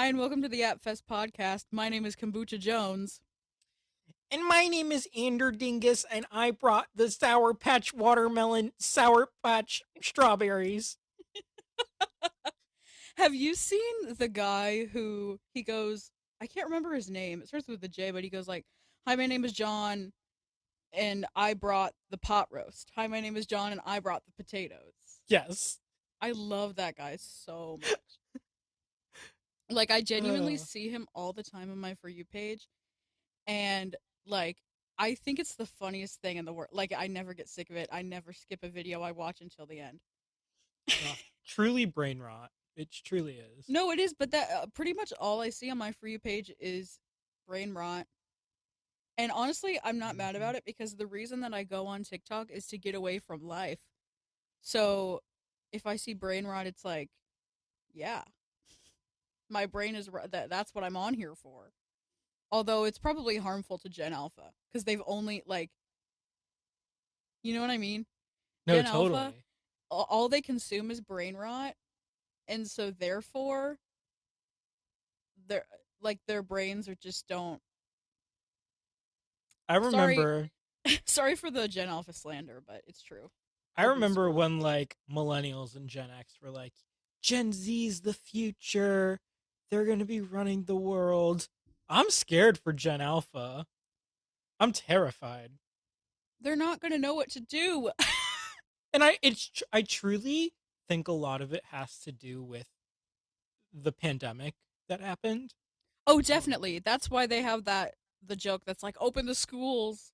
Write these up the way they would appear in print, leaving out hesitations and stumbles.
Hi, and welcome to the Yapfest podcast. My name is Kombucha Jones. And my name is Ander Dingus, and I brought the Sour Patch Watermelon Sour Patch Strawberries. Have you seen the guy who he goes, I can't remember his name. It starts with a J, but he goes like, "Hi, my name is John, and I brought the pot roast. Hi, my name is John, and I brought the potatoes." Yes. I love that guy so much. Like, I genuinely Uh, see him all the time on my For You page, and like, I think it's the funniest thing in the world. Like, I never get sick of it. I never skip a video. I watch until the end. uh, Truly brain rot. It truly is. No, it is, but that pretty much all I see on my For You page is brain rot. And honestly, I'm not mad Mhm. about it because the reason that I go on TikTok is to get away from life. So if I see brain rot, it's like, yeah, my brain is that's what I'm on here for. Although it's probably harmful to Gen Alpha because they've only like, you know what I mean? No, Gen Alpha, totally. all they consume is brain rot, and so therefore, their their brains are just don't. I Sorry, remember. sorry for the Gen Alpha slander, but it's true. I Or remember boosters. when like millennials and Gen X were like, Gen Z's the future. They're gonna be running the world. I'm scared for Gen Alpha. I'm terrified. They're not going to know what to do. And I truly think a lot of it has to do with the pandemic that happened. Oh, Um, definitely. That's why they have the joke that's like open the schools.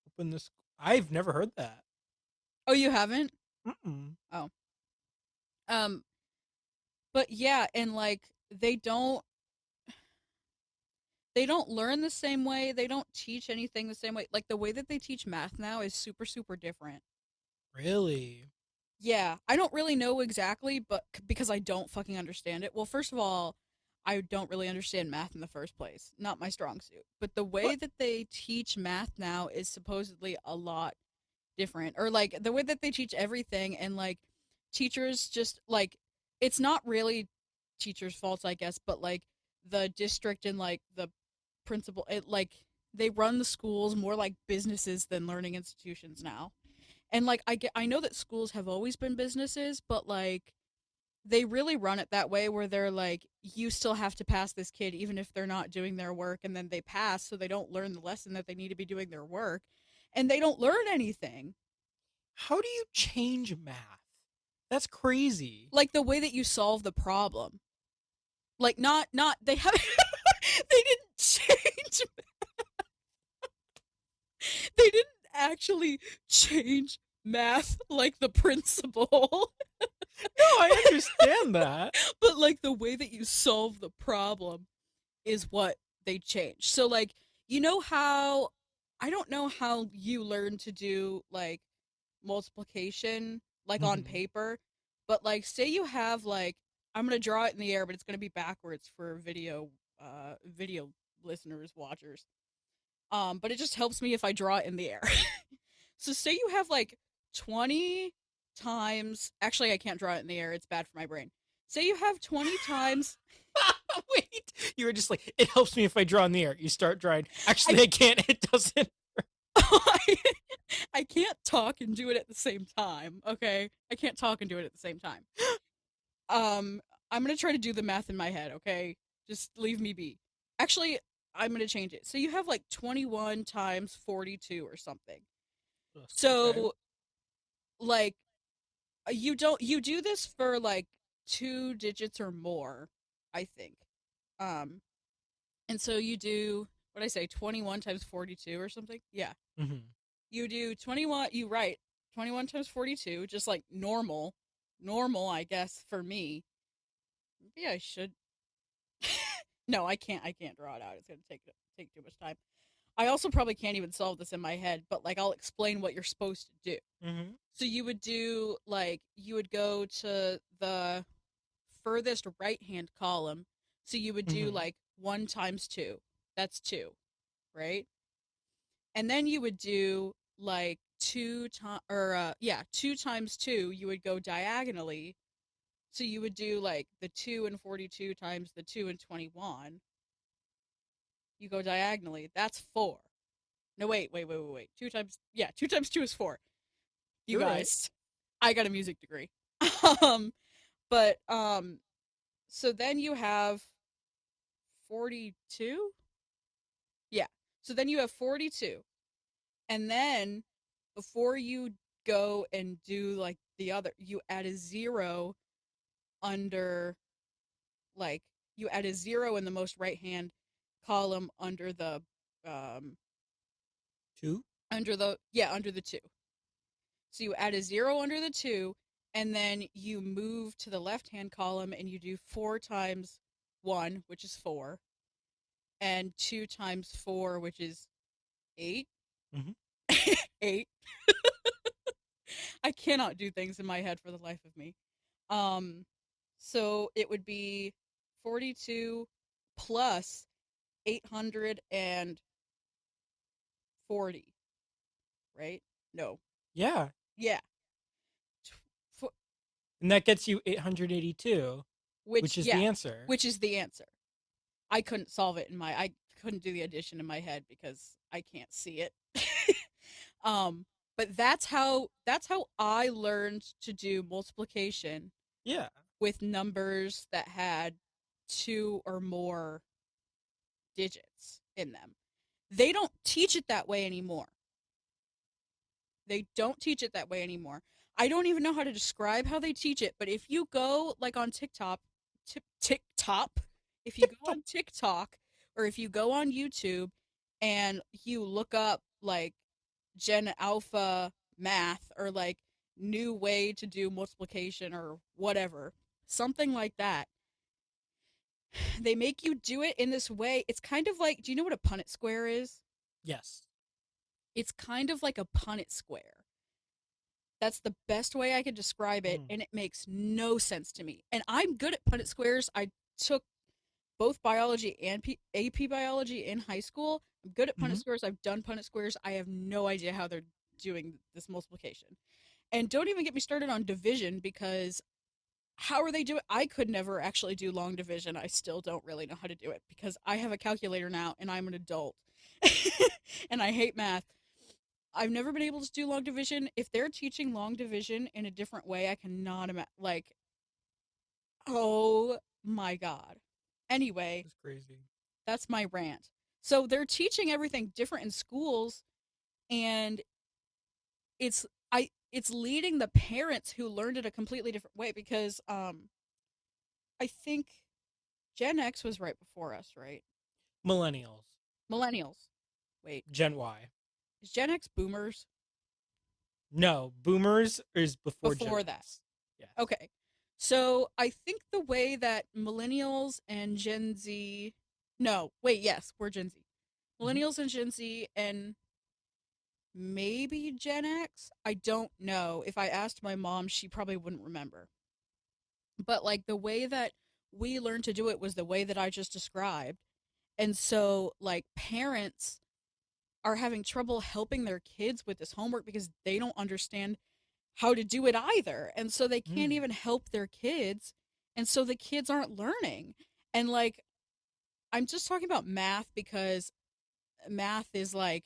open this. I've never heard that. Oh, you haven't? Mm-mm. Oh. Um but yeah, and like they don't learn the same way. They don't teach anything the same way. Like the way that they teach math now is super super different. Really? Yeah, I don't really know exactly, but because I don't fucking understand it. Well, first of all, I don't really understand math in the first place. Not my strong suit. But the way What? that they teach math now is supposedly a lot different. Or like the way that they teach everything and like teachers just like it's not really teachers' faults, I guess, but like the district and like the principal it like they run the schools more like businesses than learning institutions now. And like I know that schools have always been businesses, but like they really run it that way where they're like you still have to pass this kid even if they're not doing their work, and then they pass so they don't learn the lesson that they need to be doing their work, and they don't learn anything. How do you change math? That's crazy. Like the way that you solve the problem. Like not they haven't they didn't change they didn't actually change math like the principle. No, I understand that. But like the way that you solve the problem is what they changed. So like you know how I don't know how you learn to do like multiplication like on Hmm. paper, but like say you have like I'm going to draw it in the air but it's going to be backwards for video listeners watchers. But it just helps me if I draw it in the air. So say you have like 20 times, actually I can't draw it in the air, it's bad for my brain. Say you have 20 times Wait, you were just like, it helps me if I draw in the air. You start drawing. I Actually, I can't. It doesn't. I can't talk and do it at the same time, okay? I can't talk and do it at the same time. Um I'm going to try to do the math in my head, okay? Just leave me be. Actually, I'm going to change it. So you have like 21 times 42 or something. Ugh, okay. So like you don't you do this for like two digits or more, I think. Um and so you do what I say 21 times 42 or something? Yeah. Hmm. You do 21, you write 21 times 42 just like normal I guess for me. Maybe I should. No, I can't draw it out. It's going to take too much time. I also probably can't even solve this in my head, but like I'll explain what you're supposed to do. Hmm. So you would do like you would go to the furthest right hand column. So you would do Hmm. like 1 times 2. That's 2, right? And then you would do like 2 times 2 you would go diagonally. So you would do like the 2 and 42 times the 2 and 21. You go diagonally. That's 4. No, wait. 2 times, yeah, 2 times 2 is 4. You You're right. guys, I got a music degree. um, but, so then you have 42? Yeah. So then you have 42. And then before you go and do like the other, you add a 0 under, like, you add a 0 in the most right hand column um Two. under the 2. So you add a 0 under the 2, and then you move to the left hand column and you do 4 times 1, which is 4, and 2 times 4, which is 8. Mm-hmm. 8. I cannot do things in my head for the life of me. Um, so it would be 42 plus 840, right? No. Yeah, Yeah. and that gets you 882, which Which, is yeah, the answer. which is the answer. I couldn't solve it I couldn't do the addition in my head because I can't see it. um, but that's how I learned to do multiplication Yeah. with numbers that had 2 or more digits in them. They don't teach it that way anymore. They don't teach it that way anymore. I don't even know how to describe how they teach it, but if you go like on TikTok, if you go TikTok. on TikTok or if you go on YouTube and you look up like Gen Alpha math or like new way to do multiplication or whatever, something like that, they make you do it in this way. It's kind of like, do you know what a Punnett square is? Yes. It's kind of like a Punnett square. That's the best way I could describe it, Mm. and it makes no sense to me. And I'm good at Punnett squares. I took both biology and AP biology in high school. I'm good at Punnett Mm-hmm. squares. I've done Punnett squares. I have no idea how they're doing this multiplication. And don't even get me started on division because how are they doing? I could never actually do long division. I still don't really know how to do it because I have a calculator now and I'm an adult and I hate math. I've never been able to do long division. If they're teaching long division in a different way, I cannot imagine. Like, oh my God. Anyway, It's crazy. that's my rant. So they're teaching everything different in schools, and it's it's leading the parents who learned it a completely different way because I think Gen X was right before us, right? Millennials. Millennials. Wait, Gen Y. is Gen X boomers? No, boomers is before Gen Before that. X. Yes. Okay. So I think the way that millennials and Gen Z, no, wait, yes, we're Gen Z. Mm-hmm. Millennials and Gen Z and maybe Gen X. I don't know. If I asked my mom, she probably wouldn't remember. But like the way that we learned to do it was the way that I just described. And so like parents are having trouble helping their kids with this homework because they don't understand how to do it either. And so they can't Mm. even help their kids. And so the kids aren't learning. And like, I'm just talking about math because math is like,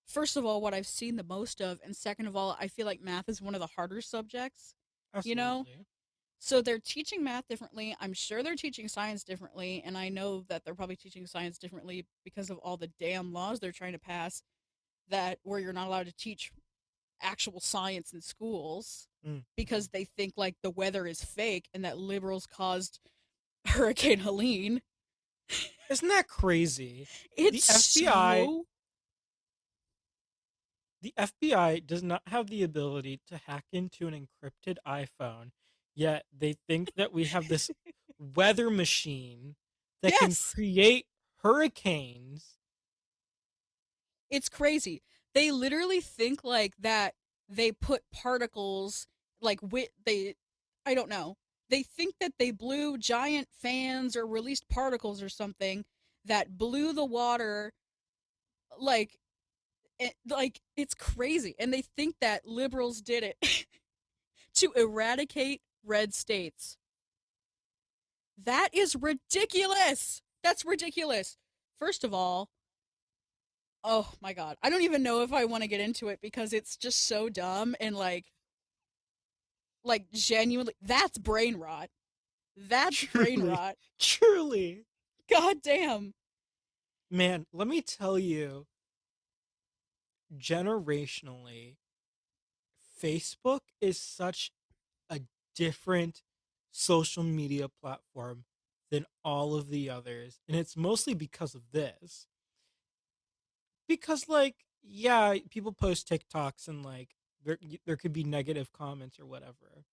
first of all, what I've seen the most of. And second of all, I feel like math is one of the harder subjects, you know? Absolutely. So they're teaching math differently. I'm sure they're teaching science differently. And I know that they're probably teaching science differently because of all the damn laws they're trying to pass that where you're not allowed to teach actual science in schools Mm. because they think like the weather is fake and that liberals caused Hurricane Helene. Isn't that crazy? The It's FBI so the FBI does not have the ability to hack into an encrypted iPhone, yet they think that we have this weather machine that can yes, create hurricanes. it's crazy. They literally think like that they put particles like they I don't know. They think that they blew giant fans or released particles or something that blew the water like like it's crazy and they think that liberals did it to eradicate red states. That is ridiculous. That's ridiculous. First of all, oh my god. I don't even know if I want to get into it because it's just so dumb and like genuinely that's brain rot. That's brain Truly, rot. truly. God damn. Man, let me tell you, generationally, Facebook is such a different social media platform than all of the others. And it's mostly because of this. Because, like, yeah, people post TikToks and, like, there could be negative comments or whatever.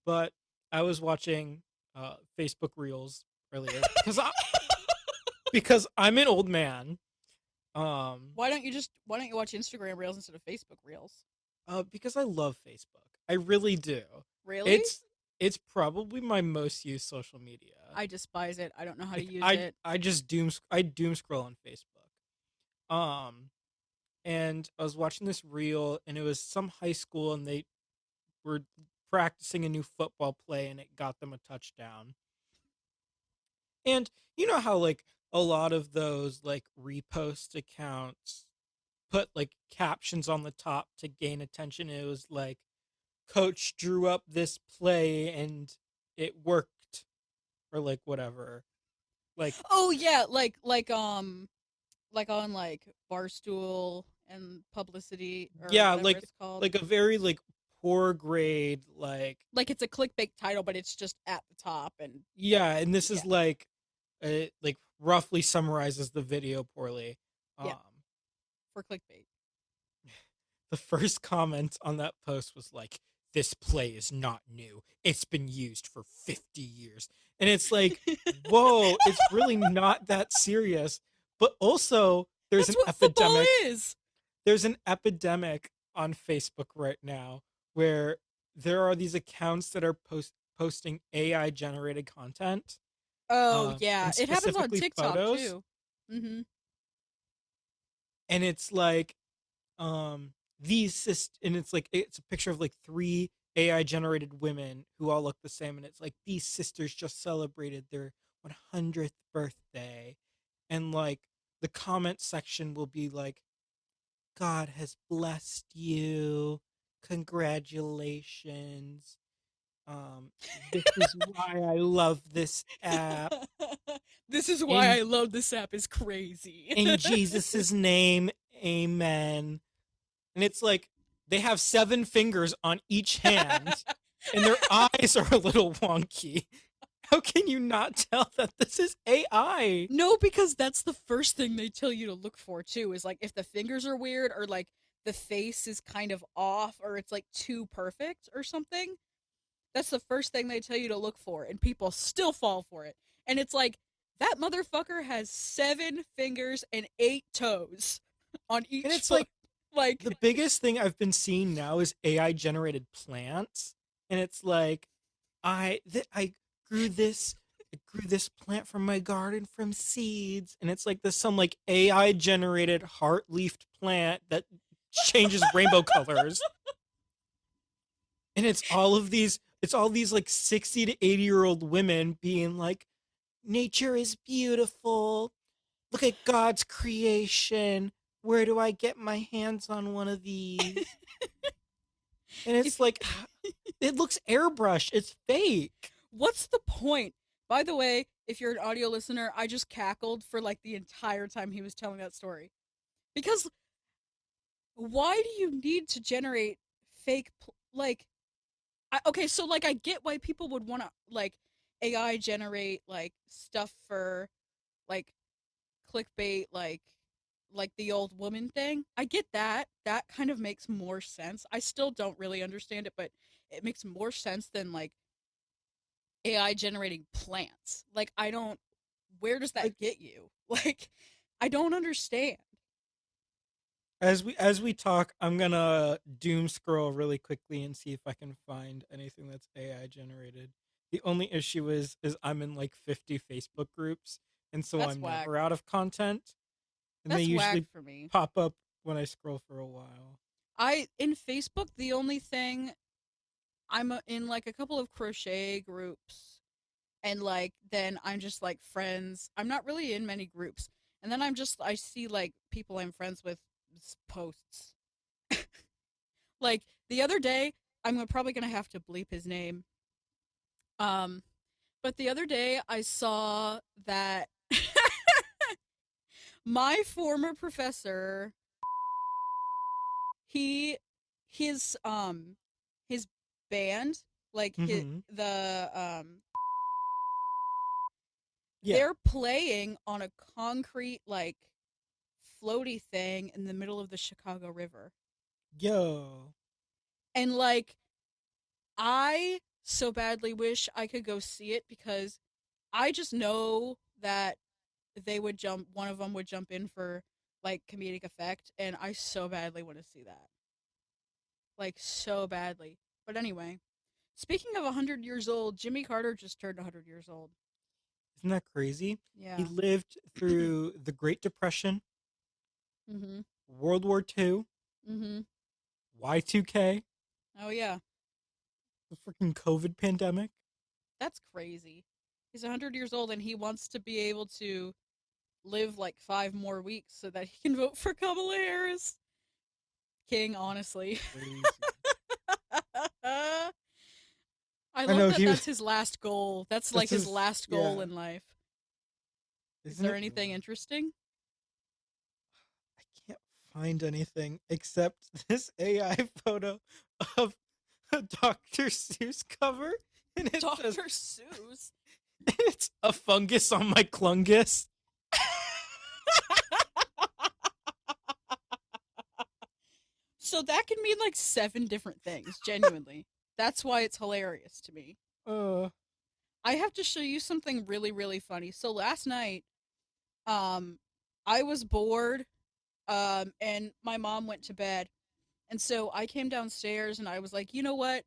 But I was watching Facebook Reels earlier because I'm an old man. Um, Why don't you watch Instagram Reels instead of Facebook Reels? because I love Facebook. I really do. Really? It's it's probably my most used social media. I despise it. I don't know how to Like use I it. I just doom scroll on Facebook. Um and I was watching this reel and it was some high school and they were practicing a new football play and it got them a touchdown. And you know how like a lot of those like repost accounts put like captions on the top to gain attention. It was like coach drew up this play and it worked or like whatever. Like Oh yeah, like on like Barstool and Publicity or yeah, whatever it's called. like a very like poor grade like Like it's a clickbait title, but it's just at the top and yeah, and this yeah, is like roughly summarizes the video poorly. yeah, Um for clickbait. the first comment on that post was like, this play is not new. It's been used for 50 years. And it's like, whoa, it's really not that serious. But also, That's what football is. there's an epidemic on Facebook right now where there are these accounts that are posting AI generated content, Oh yeah, and it happens on specifically TikTok photos. too. Mm-hmm. And it's like and it's like it's a picture of like three AI generated women who all look the same, and it's like these sisters just celebrated their 100th birthday, and like the comment section will be like, God has blessed you, congratulations, this is why I love this app, This is why in I love this app. Is crazy. in Jesus's name, amen. And it's like they have seven fingers on each hand and their eyes are a little wonky. How can you not tell that this is AI? No, because that's the first thing they tell you to look for too. Is like if the fingers are weird or like the face is kind of off or it's like too perfect or something. That's the first thing they tell you to look for, and people still fall for it. And it's like that motherfucker has 7 fingers and 8 toes on And each it's foot. like Like, the biggest thing I've been seeing now is AI generated plants. And it's like I grew this I grew this plant from my garden from seeds, and it's like this some like AI generated heart leafed plant that changes rainbow colors, and it's all these like 60 to 80-year-old women being like, nature is beautiful, look at God's creation, where do I get my hands on one of these? And it's if like it looks airbrushed, it's fake. what's the point? By the way, if you're an audio listener, I just cackled for like the entire time he was telling that story. Because why do you need to generate like okay, so like I get why people would want to like AI generate like stuff for like clickbait like the old woman thing. I get that. That kind of makes more sense. I still don't really understand it, but it makes more sense than like AI generating plants. Like I don't where does Like that get you? Like I don't understand. as we talk, I'm gonna doom scroll really quickly and see if I can find anything that's AI generated. The only issue is I'm in like 50 Facebook groups, and so That's I'm whack. never out of content, and they That's whack usually for me. pop up when I scroll for a while. I in Facebook the only thing I'm in like a couple of crochet groups and like then I'm just like friends. I'm not really in many groups. And then I see like people I'm friends with posts. Like the other day, probably gonna have to bleep his name. Um, but the other day I saw that my former professor, he his his band, like Mm-hmm. the Yeah. they're playing on a concrete like floaty thing in the middle of the Chicago River. Yo. And like I so badly wish I could go see it because I just know that they would jump one of them would jump in for like comedic effect, and I so badly want to see that. Like so badly. But anyway, speaking of 100 years old, Jimmy Carter just turned 100 years old. Isn't that crazy? He Yeah. lived through the Great Depression, Mhm. World War II, Mhm. Y2K, Oh yeah. the freaking COVID pandemic. That's crazy. He's 100 years old and he wants to be able to live like 5 more weeks so that he can vote for Kamala Harris. King, honestly. Crazy. I I love know that he was. that's his last goal. That's like That's his his. last goal Yeah. in life. Is Isn't there it anything wild? interesting? I can't find anything except this AI photo of a Dr. Seuss cover, and it says Dr. Seuss. it's a fungus on my clungus. So that can mean like 7 different things, genuinely. That's why it's hilarious to me. Uh. I have to show you something really, really funny. So last night, um, I was bored, and my mom went to bed. And so I came downstairs and I was like, you know what?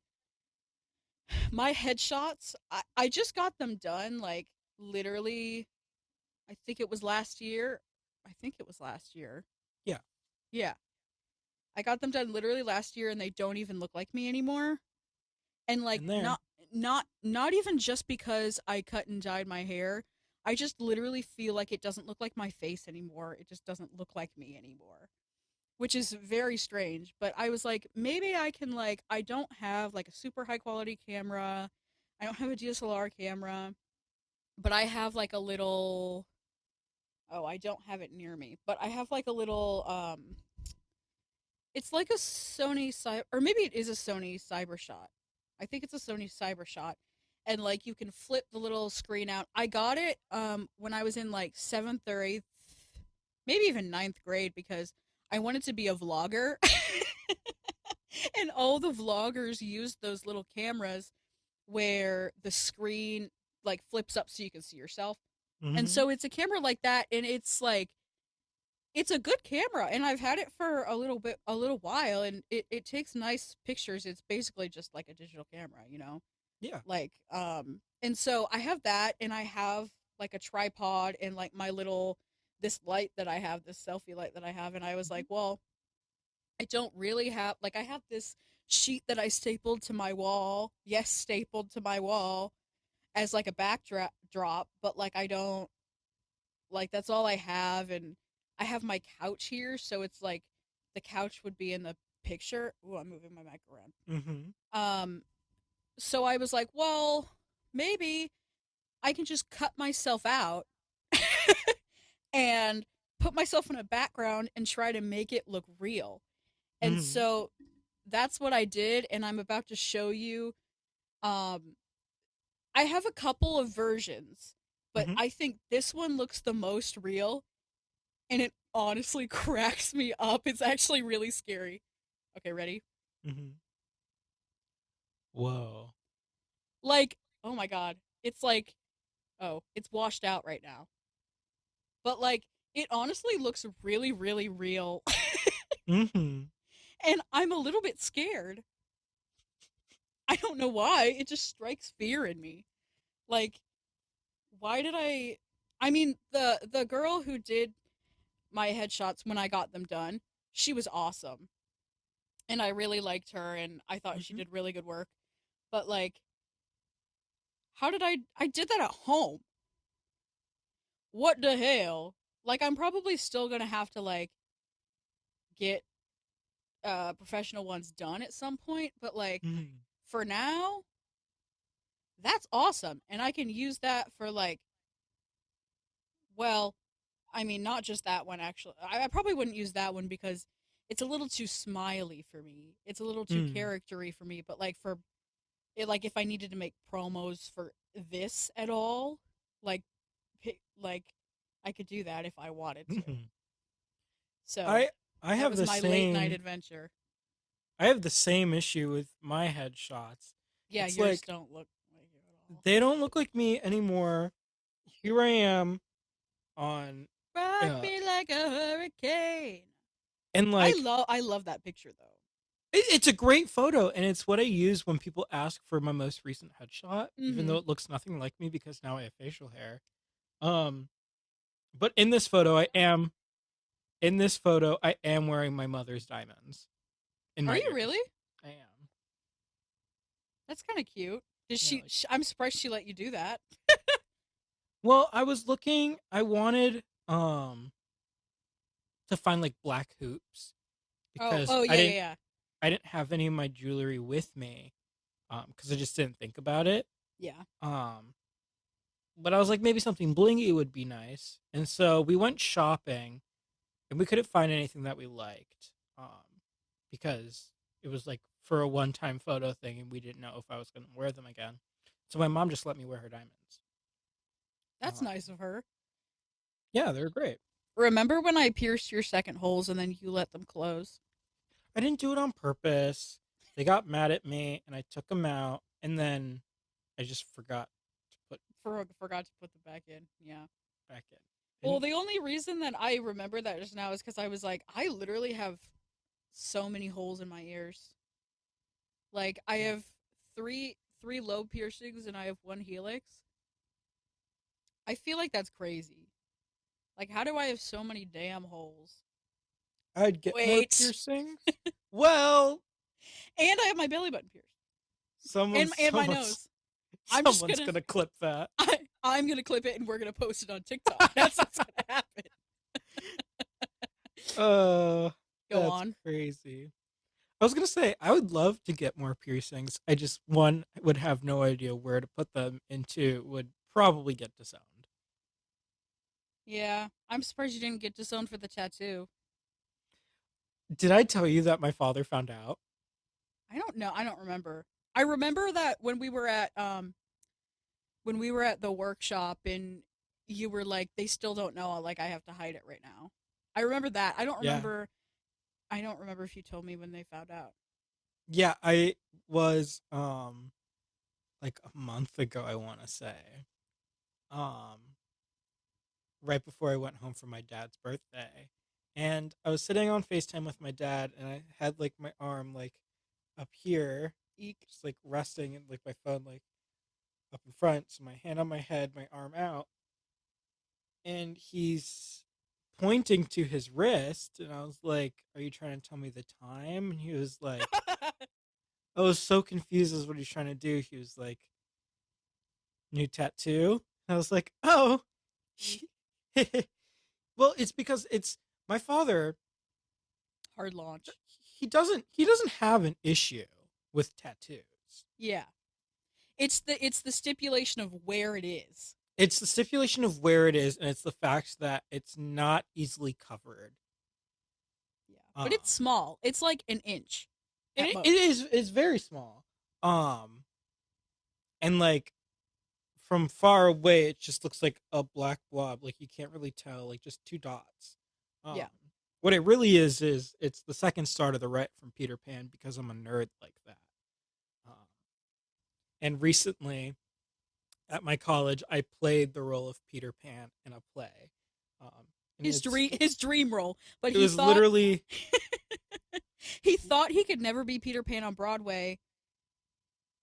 My headshots, I just got them done like literally, I think it was last year. I think it was last year. Yeah. Yeah. I got them done literally last year and they don't even look like me anymore. And like And there. not even just because I cut and dyed my hair. I just literally feel like it doesn't look like my face anymore. It just doesn't look like me anymore, which is very strange. But I was like, maybe I can like I don't have like a super high quality camera. I don't have a DSLR camera, but I have like a little oh, I don't have it near me, but I have like a little it's like a Sony or maybe it is a Sony Cybershot. I think it's a Sony Cybershot. And like you can flip the little screen out. I got it when I was in like 7th or 8th, maybe even ninth grade because I wanted to be a vlogger. And all the vloggers used those little cameras where the screen like flips up so you can see yourself. And Mm-hmm. so it's a camera like that and it's like it's a good camera and I've had it for a little while and it takes nice pictures. It's basically just like a digital camera, you know? Yeah. Like and so I have that and I have like a tripod and like my little this light that I have, this selfie light that I have, and I was Mm-hmm. like, well, I don't really have like I have this sheet that I stapled to my wall. Yes, stapled to my wall as like a backdrop drop, but like I don't like that's all I have and I have my couch here, so it's like the couch would be in the picture. Ooh, I'm moving my mic around. Mm-hmm. Um so I was like, well, maybe I can just cut myself out and put myself in a background and try to make it look real. And Mm-hmm. so that's what I did and I'm about to show you. um I have a couple of versions, but Mm-hmm. I think this one looks the most real and it honestly cracks me up. It's actually really scary. Okay, ready? Mm-hmm. Whoa. Like, oh my god. It's like, oh, it's washed out right now. But like it honestly looks really really real. Mm-hmm. And I'm a little bit scared. I don't know why. It just strikes fear in me. Like, why did I mean, the girl who did my headshots when I got them done, she was awesome. And I really liked her and I thought she Mm-hmm. did really good work. But like How did I did that at home? What the hell? Like, I'm probably still gonna have to like get professional ones done at some point, but like Mhm. for now, that's awesome, and I can use that for like, well, I mean, not just that one actually. I probably wouldn't use that one because it's a little too smiley for me. It's a little too Mm. charactery for me. But like for it, like if I needed to make promos for this at all, like like I could do that if I wanted to. Mhm. So I I that have was the my late night same adventure. I have the same issue with my headshots. Yeah, It's yours like don't look like you at all. they don't look like me anymore. Here I am on Rock uh me like a hurricane. and I like love I love that picture though. it's a great photo and it's what I use when people ask for my most recent headshot, even Mm-hmm. though it looks nothing like me because now I have facial hair. Um but in this photo I am wearing my mother's diamonds in Are my you really? ears. I am. That's kind of cute. Did Yeah, she, like I'm surprised she let you do that. well, I wanted to find like black hoops Oh, because oh I yeah, yeah, didn't yeah. I didn't have any of my jewelry with me because I just didn't think about it. Yeah. Um but I was like maybe something blingy would be nice. And so we went shopping and we couldn't find anything that we liked. Because it was like for a one-time photo thing and we didn't know if I was going to wear them again. So my mom just let me wear her diamonds. That's Um nice of her. yeah, they're great. Remember when I pierced your second holes and then you let them close? I didn't do it on purpose. They got mad at me and I took them out and then I just forgot to put Forgot to put them back in. Yeah. back in. Well, And the only reason that I remember that just now is because I was like, I literally have so many holes in my ears. Like I have three lobe piercings and I have one helix. I feel like that's crazy. Like, how do I have so many damn holes? I'd get more Wait, piercings. Well, and I have my belly button pierced, someone's and my someone's nose. I'm just someone's gonna gonna clip that. I'm gonna clip it and we're gonna post it on TikTok. That's what's gonna happen. uh Go that's on. crazy. I was gonna say I would love to get more piercings. I just one would have no idea where to put them, and two would probably get disowned. Yeah, I'm surprised you didn't get disowned for the tattoo. Did I tell you that my father found out? I don't know. I don't remember. I remember that when we were at the workshop and you were like, they still don't know. Like I have to hide it right now. I remember that. I don't Yeah. remember. I don't remember if you told me when they found out. Yeah, I was like a month ago I want to say. Um right before I went home for my dad's birthday. And I was sitting on FaceTime with my dad and I had like my arm like up here, Eek. just like resting and like my phone like up in front, so my hand on my head, my arm out, and he's pointing to his wrist and I was like, "Are you trying to tell me the time?" And he was like, I was so confused as what he's trying to do. He was like, "New tattoo?" And I was like, "Oh." Eek. Well, it's because it's my father. Hard launch. He doesn't have an issue with tattoos. Yeah. It's the stipulation of where it is. It's the stipulation of where it is, and it's the fact that it's not easily covered. Yeah. But Um, it's small. It's like an inch and at it most. is it's very small. Um, and like from far away, it just looks like a black blob. Like you can't really tell, like just two dots. Um, Yeah. what it really is it's the second star to the right from Peter Pan because I'm a nerd like that. Um, and recently at my college, I played the role of Peter Pan in a play. Um, and His dream role, but it was literally he thought he could never be Peter Pan on Broadway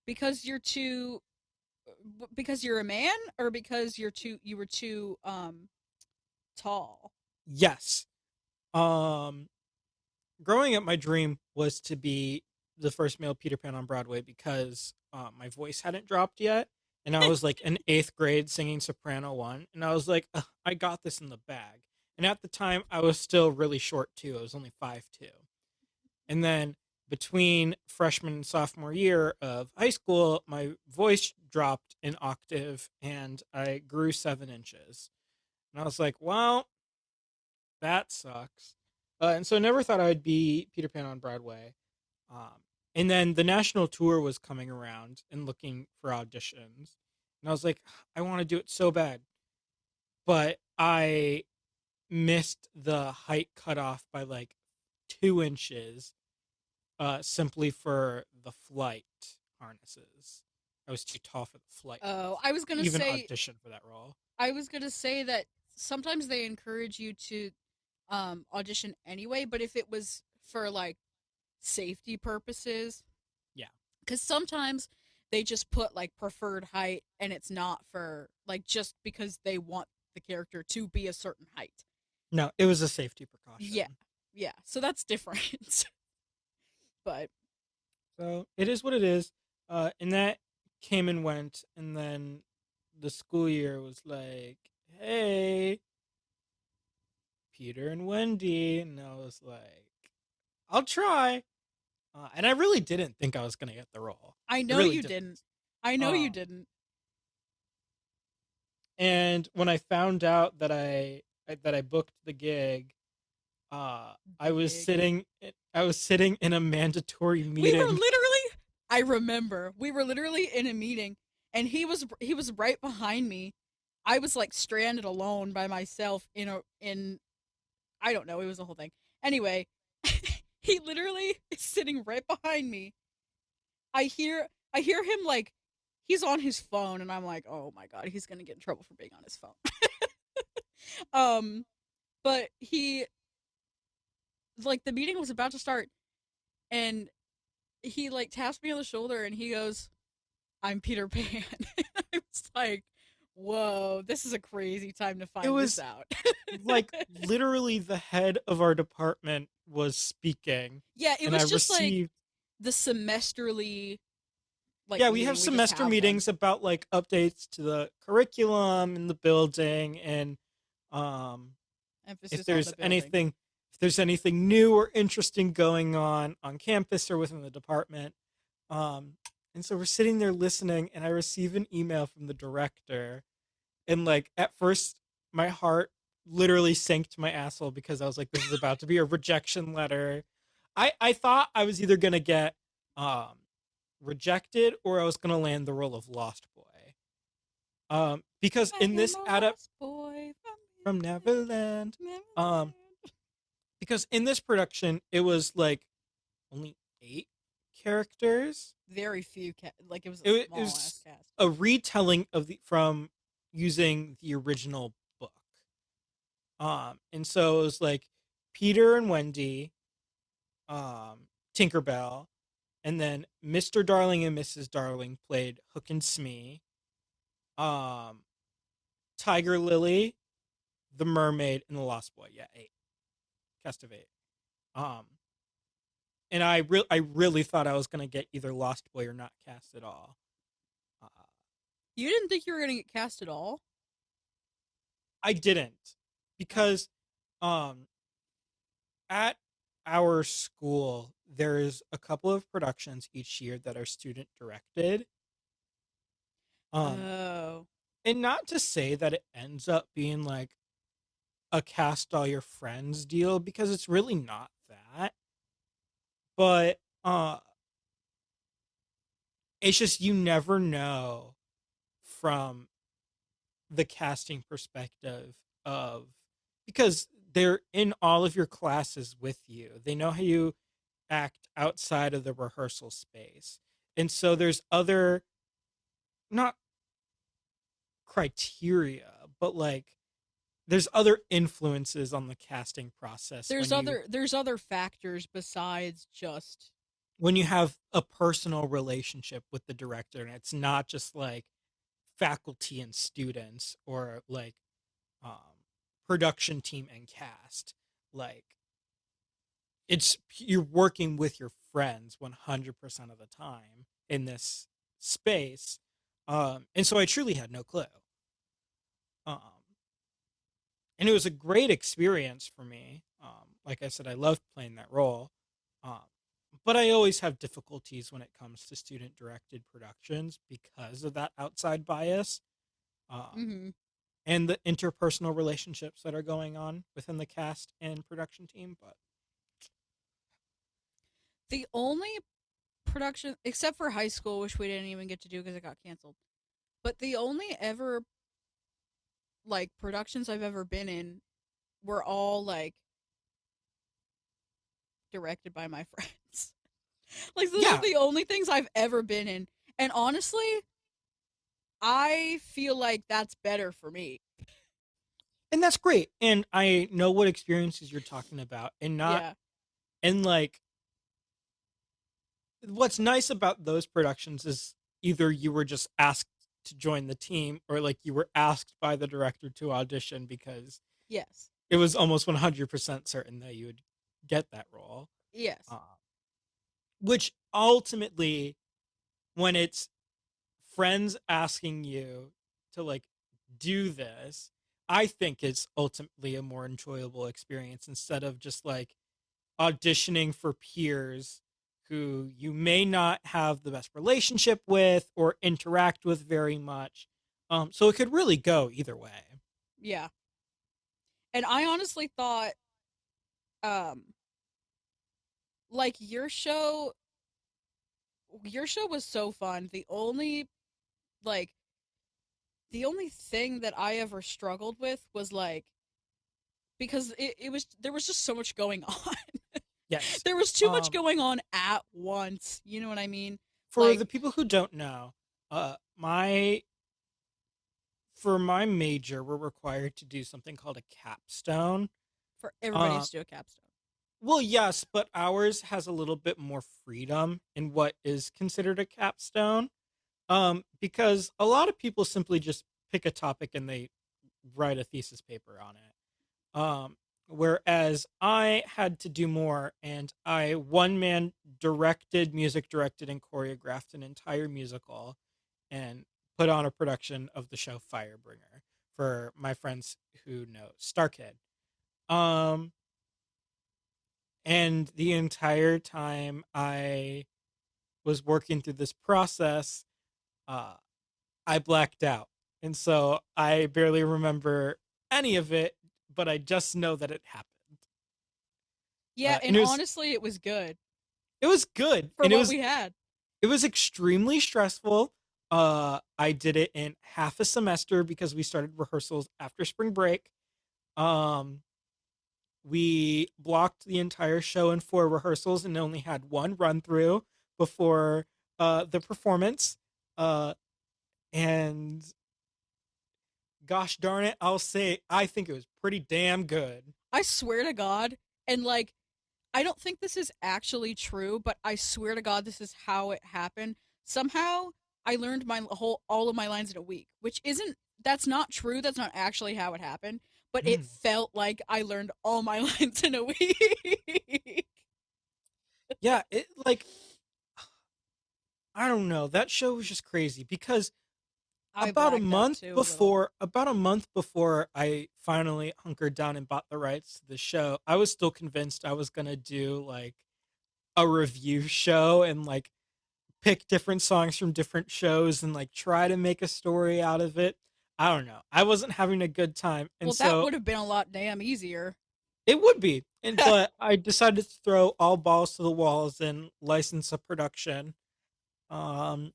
because you're too because you're a man or because you were too tall. yes. Um, growing up, my dream was to be the first male Peter Pan on Broadway because my voice hadn't dropped yet, and I was like in 8th grade singing soprano one, and I was like, "Ugh, I got this in the bag." And at the time, I was still really short too. I was only 5'2". And then between freshman and sophomore year of high school, my voice dropped an octave and I grew 7 inches. And I was like, well, that sucks. And so I never thought I'd be Peter Pan on Broadway. Um, and then the national tour was coming around and looking for auditions. And I was like, I want to do it so bad. But I missed the height cutoff by like 2 inches, simply for the flight harnesses. I was too tall for the flight Oh, harnesses to even audition for that role. I was gonna say that sometimes they encourage you to audition anyway, but if it was for like safety purposes, Yeah. because sometimes they just put like preferred height and it's not for like just because they want the character to be a certain height. No, it was a safety Yeah, precaution. yeah. So that's different. But So it is what it is. And that came and went. And then the school year was like, hey, Peter and Wendy. And I was like, I'll try. And I really didn't think I was going to get the role. I I know really you didn't. didn't. I know you Um, didn't. and when I found out that I booked the gig, I was Big. sitting in a mandatory We were meeting. literally I remember. We were literally in a meeting and he was right behind me. I was like stranded alone by myself in I don't know, it was a whole thing. Anyway, he literally is sitting right behind me. I hear him like he's on his phone and I'm like, "Oh my god, he's going to get in trouble for being on his phone." um but he like the meeting was about to start and he like taps me on the shoulder and he goes, "I'm Peter Pan." I was like, "Whoa, this is a crazy time to It find this was out." like literally the head of our department was speaking, Yeah, it and I was just like received. the semesterly like Yeah, we have meeting. We just semester have one. meetings about like updates to the curriculum in the building, and um if Emphasis on the there's building. anything if there's anything new or interesting going on campus or within the department. um and so we're sitting there listening, and I receive an email from the director, and like at first my heart literally sank to my asshole because I was like, this is about to be a rejection letter. I thought I was either gonna get um rejected or I was gonna land the role of Lost Boy. Because I in am this a adapt lost boy from Neverland, from um, Neverland. because in this production it was like only 8 characters. Very few like it was a It small ass was cast. a retelling of the from using the original book. And so it was like Peter and Wendy, Tinkerbell, and then Mr. Darling and Mrs. Darling played Hook and Smee. Um, Tiger Lily, the Mermaid, and the Lost Boy. Yeah, 8. Cast of 8. Um, and I really thought I was gonna get either Lost Boy or not cast at all. Uh, You didn't think you were gonna get cast at all? I didn't, Oh. because um at our school there's a couple of productions each year that are student directed. Um, Oh. and not to say that it ends up being like a cast all your friends deal, because it's really not that. But it's just you never know from the casting perspective of, because they're in all of your classes with you. They know how you act outside of the rehearsal space. And so there's other, not criteria, but like there's other influences on the casting process There's other factors besides just when you have a personal relationship with the director, and it's not just like faculty and students, or like um production team and cast. Like it's you're working with your friends 100% of the time in this space. And so I truly had no clue. Um, and it was a great experience for me. Like I said, I loved playing that role. Um, but I always have difficulties when it comes to student directed productions because of that outside bias, um, Hmm. and the interpersonal relationships that are going on within the cast and production team. But The only production, except for high school, which we didn't even get to do because it got canceled, but the only ever like productions I've ever been in were all like directed by my friends. Like those are yeah, the only things I've ever been in. And honestly, I feel like that's better for me. and that's great. And I know what experiences you're talking about, and not Yeah. and like what's nice about those productions is either you were just asked to join the team or like you were asked by the director to audition because Yes. it was almost 100% certain that you would get that role. Yes. uh, which ultimately, when it's friends asking you to like do this, I think it's ultimately a more enjoyable experience instead of just like auditioning for peers who you may not have the best relationship with or interact with very much. So it could really go either way. Yeah. And I honestly thought um like your show was so fun. Like the only thing that I ever struggled with was like because it was there was just so much going on. Yes. There was too much Um, going on at once. You know what I mean? for Like the people who don't know, my for my major, we're required to do something called a capstone. for everybody Uh, to do a capstone. well, yes, but ours has a little bit more freedom in what is considered a capstone. Because a lot of people simply just pick a topic and they write a thesis paper on it. Whereas I had to do more, and I one man directed, music directed, and choreographed an entire musical and put on a production of the show Firebringer for my friends who know Starkid. Um, and the entire time I was working through this process, uh, I blacked out. And so I barely remember any of it, but I just know that it happened. Yeah, And and honestly, it was good it was good, for and what we had. it was extremely stressful. I did it in half a semester because we started rehearsals after spring break. Um, we blocked the entire show in 4 rehearsals and only had one run through before the performance. Uh, and gosh darn it, I'll say I think it was pretty damn good. I swear to God, and like I don't think this is actually true, but I swear to God this is how it happened. Somehow I learned my whole all of my lines in a week, which isn't that's not true. That's not actually how it happened, but it Mm. felt like I learned all my lines in a week. Yeah, it like I don't know. That show was just crazy because I blacked out too a little. about a month before I finally hunkered down and bought the rights to the show, I was still convinced I was going to do like a review show and like pick different songs from different shows and like try to make a story out of it. I don't know. I wasn't having a good time. And Well, that so would have been a lot damn easier. it would be. And but I decided to throw all balls to the walls and license a production. Um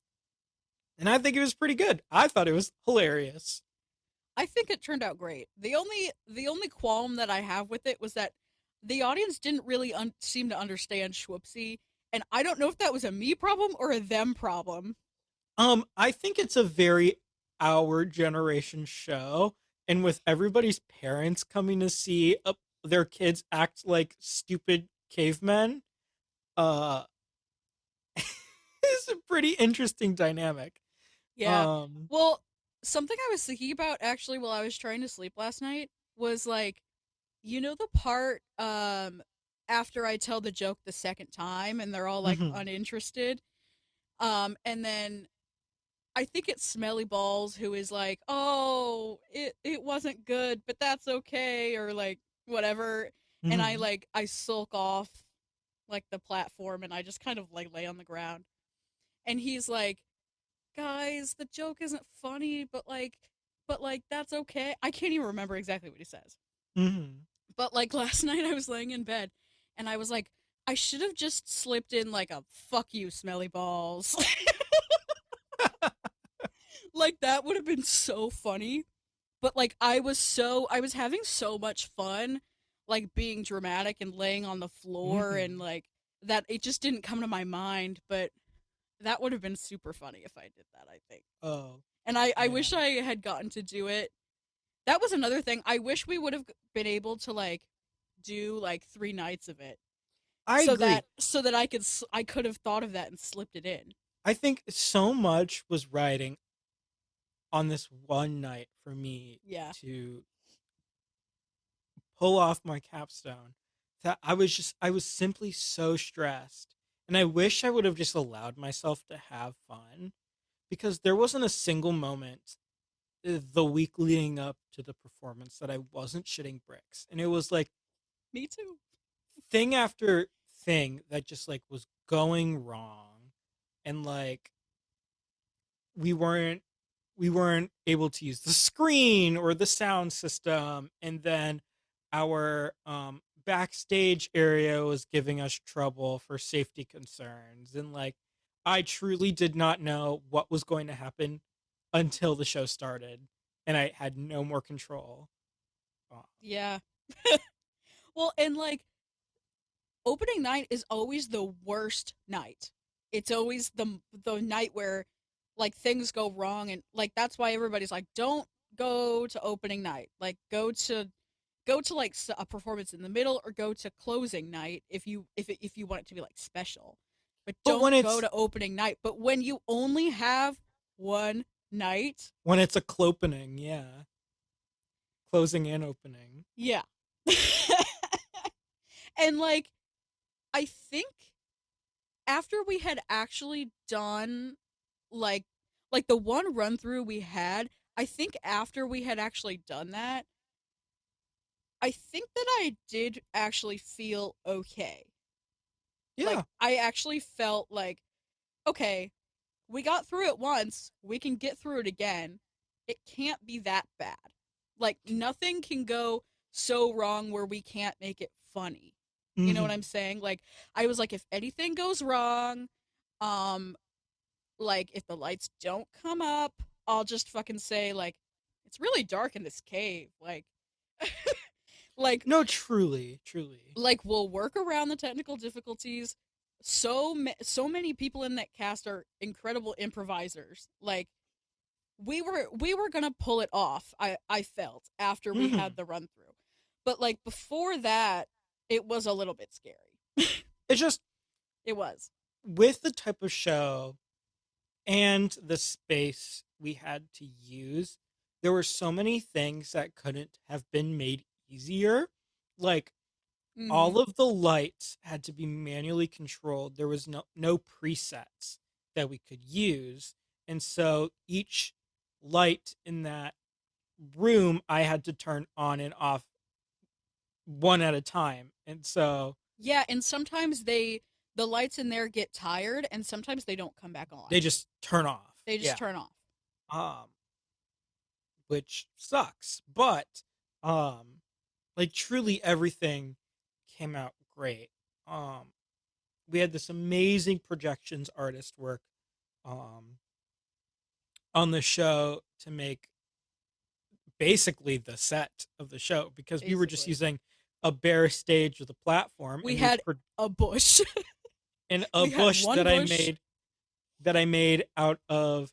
and I think it was pretty good. I thought it was hilarious. I think it turned out great. The only qualm that I have with it was that the audience didn't really seem to understand Schwupsy, and I don't know if that was a me problem or a them problem. I think it's a very our generation show, and with everybody's parents coming to see their kids act like stupid cavemen, uh, it's a pretty interesting dynamic. Yeah. Um, Well, something I was thinking about actually while I was trying to sleep last night was like, the part after I tell the joke the second time and they're all like mhm. uninterested. And then I think it's Smelly Balls who is like, "Oh, it wasn't good, but that's okay," or like whatever. And Hmm. I sulk off like the platform, and I just kind of like lay on the ground. And he's like, "Guys, the joke isn't funny, but like that's okay." I can't even remember exactly what he says. Hmm. But like last night I was laying in bed and I was like, I should have just slipped in like a "fuck you, Smelly Balls." Like that would have been so funny. But like I was having so much fun like being dramatic and laying on the floor, and Hmm. like that it just didn't come to my mind, but that would have been super funny if I did that, I think. Oh And I wish man, I had gotten to do it. That was another thing. I wish we would have been able to like do like 3 nights of it, I agree. so that I could have thought of that and slipped it in. I think so much was riding on this one night for me Yeah. to pull off my capstone that I was simply so stressed. And I wish I would have just allowed myself to have fun because there wasn't a single moment the week leading up to the performance that I wasn't shitting bricks. And it was like Me too. thing after thing that just like was going wrong. And like we weren't we weren't able to use the screen or the sound system, and then our backstage area was giving us trouble for safety concerns, and like I truly did not know what was going to happen until the show started, and I had no more control. uh, Yeah. Well, and like opening night is always the worst night. It's always the night where like things go wrong, and like that's why everybody's like, don't go to opening night. Like go to like a performance in the middle, or go to closing night if you want it to be like special. But but don't go to opening night. But when you only have one night, when it's a clopening, yeah, closing and opening. yeah. And like I think after we had actually done like the one run through we had, I think after we had actually done that, I think that I did actually feel okay. Like Yeah. I actually felt like, okay, we got through it once, we can get through it again. It can't be that bad. Like nothing can go so wrong where we can't make it funny. You know what I'm Hmm. saying? Like I was like, if anything goes wrong, um like if the lights don't come up, I'll just fucking say like it's really dark in this cave. Like No, truly, truly. we'll work around the technical difficulties. So many people in that cast are incredible improvisers. Like we were going to pull it off. I felt after we Hmm. had the run through. But like before that, it was a little bit scary. It's just It was. with the type of show and the space we had to use, there were so many things that couldn't have been made easier. Like Mhm. all of the lights had to be manually controlled. There was no presets that we could use. And so each light in that room I had to turn on and off one at a time. And so Yeah, and sometimes the lights in there get tired and sometimes they don't come back on. they just turn off. They just Yeah. turn off. Um which sucks. But um like truly everything came out great. Um we had this amazing projections artist work um on the show to make basically the set of the show because we were just Basically. using a bare stage with a platform We and we had a bush. in a We had bush one bush. that I made out of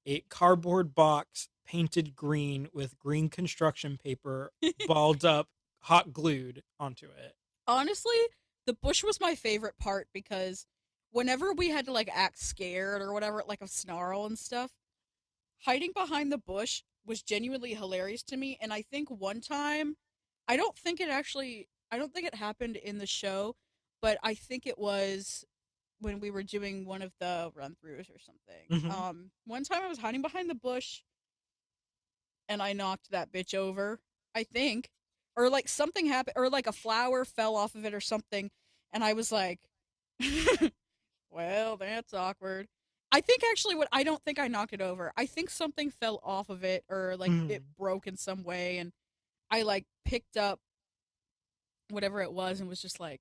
a cardboard box painted green with green construction paper balled up, hot glued onto it. Honestly, the bush was my favorite part because whenever we had to like act scared or whatever, like a snarl and stuff, hiding behind the bush was genuinely hilarious to me. And I think one time, I don't think it happened in the show, but I think it was when we were doing one of the run throughs or something. Hmm. One time I was hiding behind the bush and I knocked that bitch over, I think. Or like something happened, or like a flower fell off of it or something. And I was like, well, that's awkward. I think actually what I don't think I knocked it over. I think something fell off of it or like it Hmm. broke in some way and I like picked up whatever it was and was just like,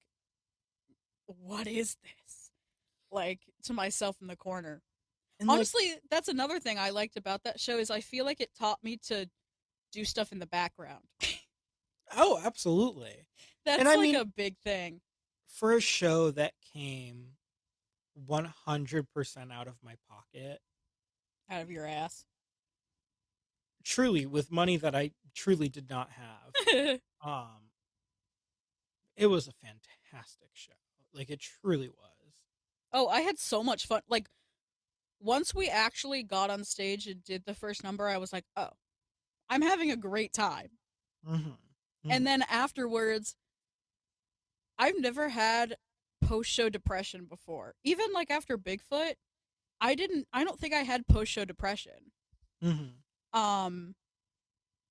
what is this? Like to myself in the corner. And like, Honestly, that's another thing I liked about that show is I feel like it taught me to do stuff in the background. oh, absolutely. And That's I like mean, a big thing for a show that came 100% out of my pocket, out of your ass. truly with money that I truly did not have, um, it was a fantastic show. Like it truly was. Oh, I had so much fun. Like once we actually got on stage and did the first number, I was like, "Oh, I'm having a great time." Hmm. And Hmm. then afterwards, I've never had post-show depression before. Even like after Bigfoot, I don't think I had post-show depression. Hmm. Um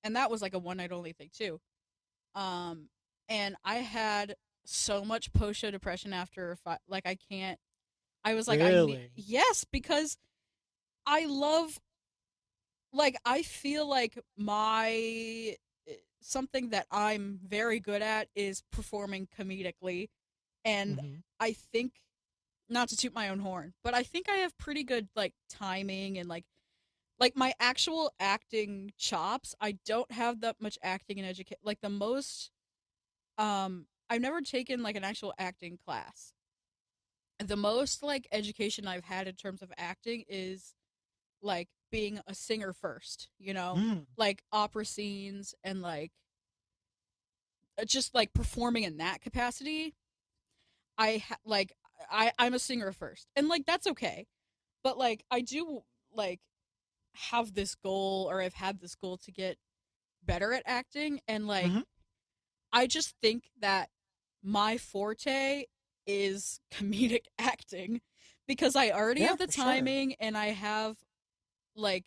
and that was like a one night only thing too. Um and I had so much post-show depression after like I can't I was like I need Really? yes because I love like I feel like my something that I'm very good at is performing comedically and Hmm. I think not to toot my own horn, but I think I have pretty good like timing and like my actual acting chops. I don't have that much acting and educate like the most I've never taken like an actual acting class. The most like education I've had in terms of acting is like being a singer first, you know? Mm. Like opera scenes and like just like performing in that capacity. Like I'm a singer first. And like that's okay. But like I do like have this goal or I've had this goal to get better at acting and like Hmm. I just think that my forte is comedic acting because I already Yeah, have the for sure. timing and I have like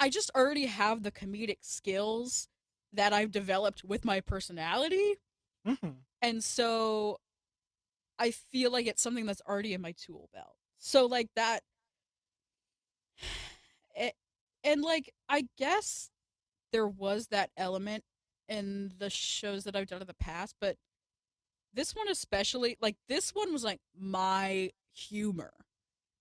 I just already have the comedic skills that I've developed with my personality Hmm. and so I feel like it's something that's already in my tool belt. So like that it, and like I guess there was that element in the shows that I've done in the past, but this one especially, like this one was like my humor.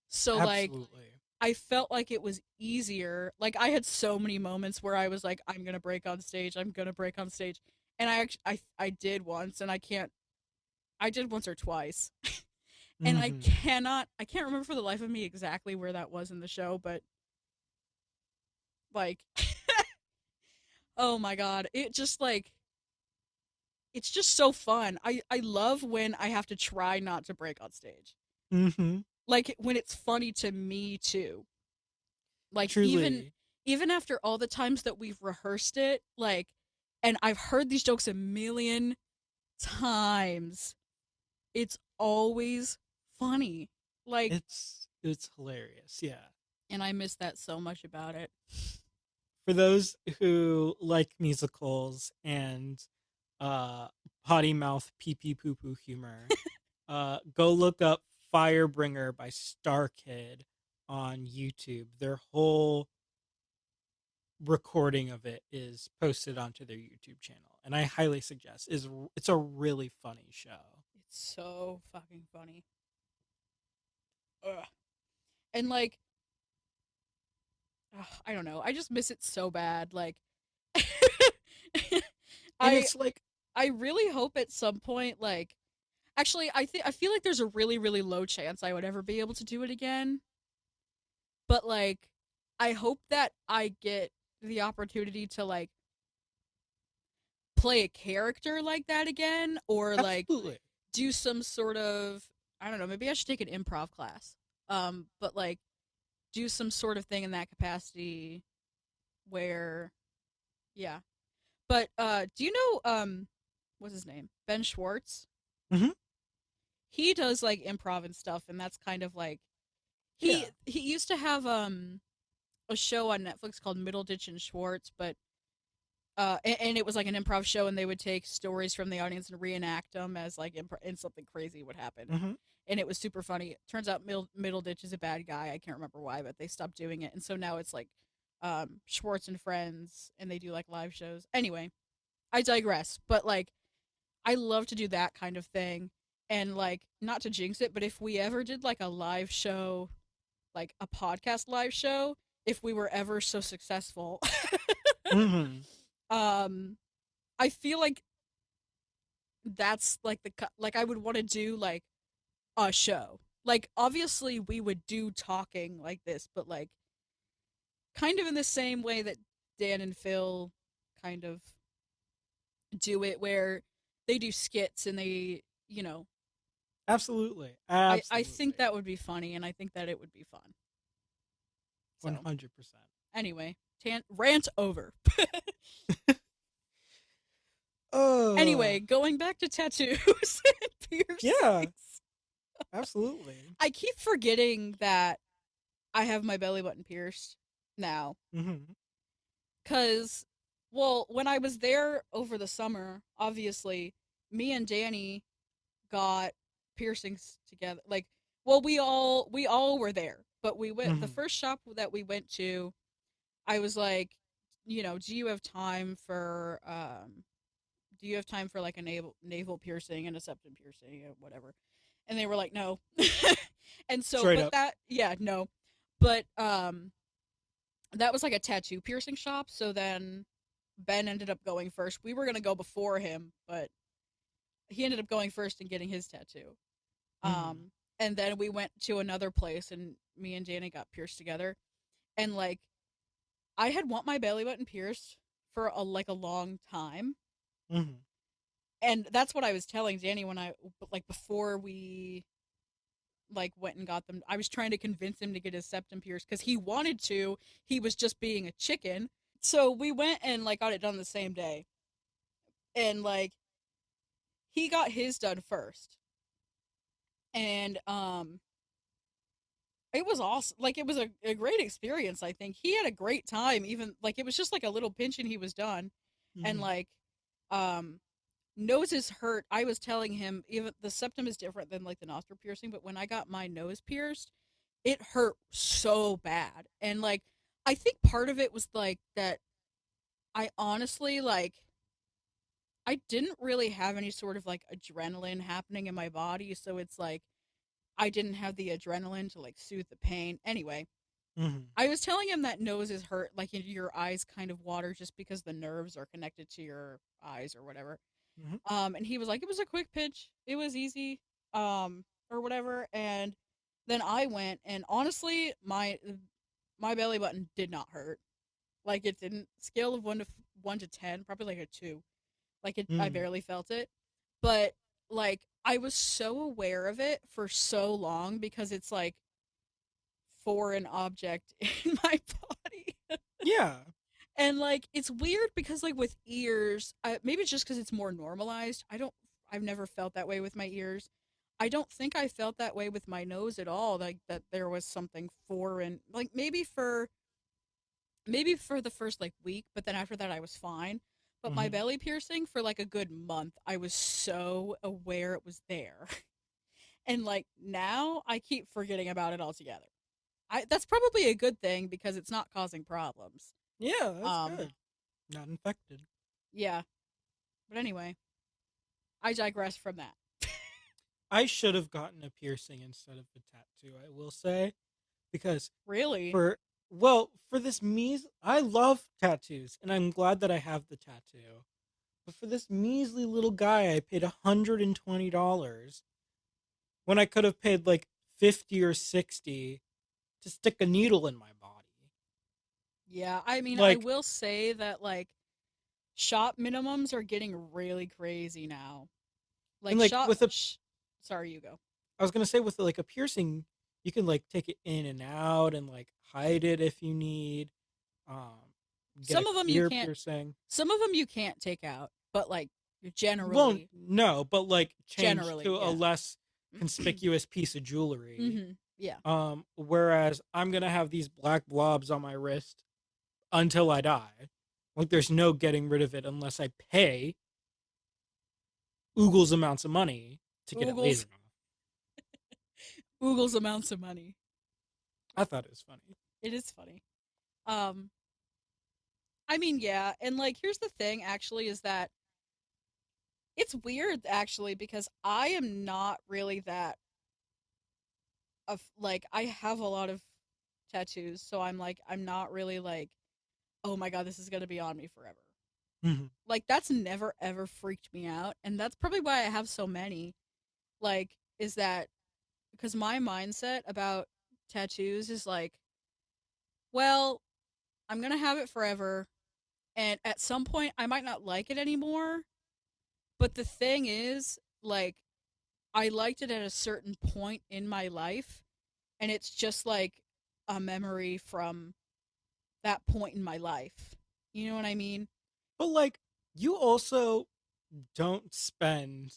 So like Absolutely. I felt like it was easier. Like I had so many moments where I was like, I'm gonna break on stage. I'm gonna break on stage, and I actually I did once, and I can't. I did once or twice, and Hmm. I can't remember for the life of me exactly where that was in the show, but like, oh my god, it just like it's just so fun. I love when I have to try not to break on stage. Hmm. Like when it's funny to me too. Like Truly. even after all the times that we've rehearsed it, like and I've heard these jokes a million times, it's always funny. Like It's hilarious. Yeah. and I miss that so much about it. For those who like musicals and uh potty mouth pee pee poo poo humor, go look up Firebringer by Star Kid on YouTube. Their whole recording of it is posted onto their YouTube channel, and I highly suggest. It's a really funny show. It's so fucking funny. Ugh. And like ugh, I don't know. I just miss it so bad. Like And I it's like, I really hope at some point like actually I feel like there's a really low chance I would ever be able to do it again. But like I hope that I get the opportunity to like play a character like that again or like absolutely. do some sort of I don't know, maybe I should take an improv class. But like do some sort of thing in that capacity where yeah. But do you know what's his name? Ben Schwartz? Hmm. he does like improv and stuff, and that's kind of like Yeah. he used to have a show on Netflix called Middleditch and Schwartz, but and it was like an improv show, and they would take stories from the audience and reenact them as like and something crazy would happen, Hmm. and it was super funny. Turns out Middleditch is a bad guy. I can't remember why, but they stopped doing it, and so now it's like Schwartz and Friends, and they do like live shows. Anyway, I digress, but like I love to do that kind of thing, and like not to jinx it, but if we ever did like a live show, like a podcast live show, if we were ever so successful, Hmm. um I feel like that's like like I would want to do like a show. Like obviously we would do talking like this, but like kind of in the same way that Dan and Phil kind of do it, where they do skits and they, you know, Absolutely. I think Absolutely. that would be funny, and I think that it would be fun. So 100%. anyway, rant over. Uh, Anyway, going back to tattoos and yeah, piercings. absolutely. I keep forgetting that I have my belly button pierced now. Hmm. Cause, well, when I was there over the summer, obviously, me and Danny got piercings together. Like, well, we all were there, but we went the Hmm. first shop that we went to. I was like, do you have time for do you have time for like a navel piercing and a septum piercing or whatever? And they were like, no. And so, Straight but up. that, yeah, no, but that was like a tattoo piercing shop. So then Ben ended up going first. We were gonna go before him, but he ended up going first and getting his tattoo. Hmm. Um, and then we went to another place, and me and Danny got pierced together. And like, I had want my belly button pierced for a long time, Hmm. and that's what I was telling Danny when I like before we like went and got them. I was trying to convince him to get his septum pierced because he wanted to. He was just being a chicken. So we went and like got it done the same day, and like he got his done first, and it was awesome. Like it was a great experience. I think he had a great time. Even like it was just like a little pinch and he was done, and Hmm. like um noses hurt. I was telling him even the septum is different than like the nostril piercing, but when I got my nose pierced, it hurt so bad. And like I think part of it was like that I honestly like I didn't really have any sort of like adrenaline happening in my body, so it's like I didn't have the adrenaline to like soothe the pain. Anyway, Hmm. I was telling him that noses hurt, like your eyes kind of water just because the nerves are connected to your eyes or whatever. Hmm. And he was like, it was a quick pitch, it was easy, or whatever. And then I went, and honestly, my belly button did not hurt. Like it didn't. Scale of 1 to 10, probably like a 2. Like I Hmm. barely felt it, but like I was so aware of it for so long because it's like foreign object in my body. Yeah. And like it's weird because like with ears, maybe it's just because it's more normalized. I've never felt that way with my ears. I don't think I felt that way with my nose at all. Like that there was something foreign. Like maybe for the first like week, but then after that I was fine. But my Hmm. belly piercing for like a good month, I was so aware it was there. And like now I keep forgetting about it altogether. That's probably a good thing because it's not causing problems. Yeah, that's Um good. Not infected. yeah, but anyway, I digress from that. I should have gotten a piercing instead of a tattoo, I will say, because Really? for well, for this I love tattoos and I'm glad that I have the tattoo. But for this measly little guy, I paid $120 when I could have paid like 50 or 60 to stick a needle in my body. Yeah, I mean, I Like, will say that like shop minimums are getting really crazy now. and Like like with a sorry, you go. I was gonna say with like a piercing, you can like take it in and out and like hide it if you need. Um, get a Some of them you clear can't piercing. some of them you can't take out, but like Well, generally no, but like change to a yeah. less conspicuous piece of jewelry. Yeah. Whereas I'm gonna have these black blobs on my wrist until I die. Like there's no getting rid of it unless I pay oogles amounts of money to get it Oogles, lasered off. oogles amounts of money. I thought it was funny. It is funny. Um, I mean, yeah, and like, here's the thing. Actually, is that it's weird actually because I am not really that of like I have a lot of tattoos, so I'm not really like, oh my god, this is gonna be on me forever. Mm-hmm. Like that's never ever freaked me out, and that's probably why I have so many. Like, is that because my mindset about tattoos is like, well, I'm gonna have it forever, and at some point I might not like it anymore. But the thing is, like, I liked it at a certain point in my life, and it's just like a memory from that point in my life. You know what I mean? But like, you also don't spend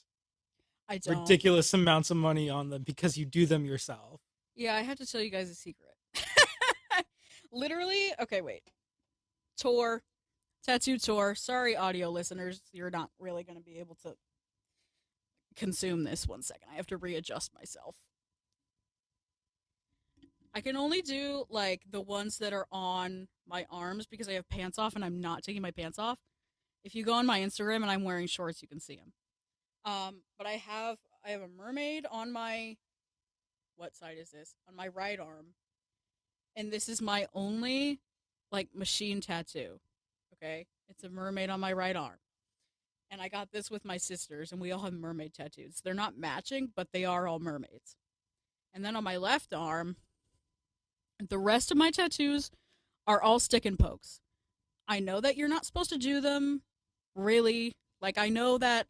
I don't. ridiculous amounts of money on them because you do them yourself. Yeah, I have to tell you guys a secret. Literally, okay, wait. Tour, tattoo tour. Sorry, audio listeners, you're not really going to be able to consume this. 1 second. I have to readjust myself. I can only do like the ones that are on my arms because I have pants off and I'm not taking my pants off. If you go on my Instagram and I'm wearing shorts, you can see them. But I have a mermaid on my what side is this? On my right arm, and this is my only like machine tattoo. Okay, it's a mermaid on my right arm, and I got this with my sisters, and we all have mermaid tattoos. They're not matching, but they are all mermaids. And then on my left arm, the rest of my tattoos are all stick and pokes. I know that you're not supposed to do them, really. Like I know that,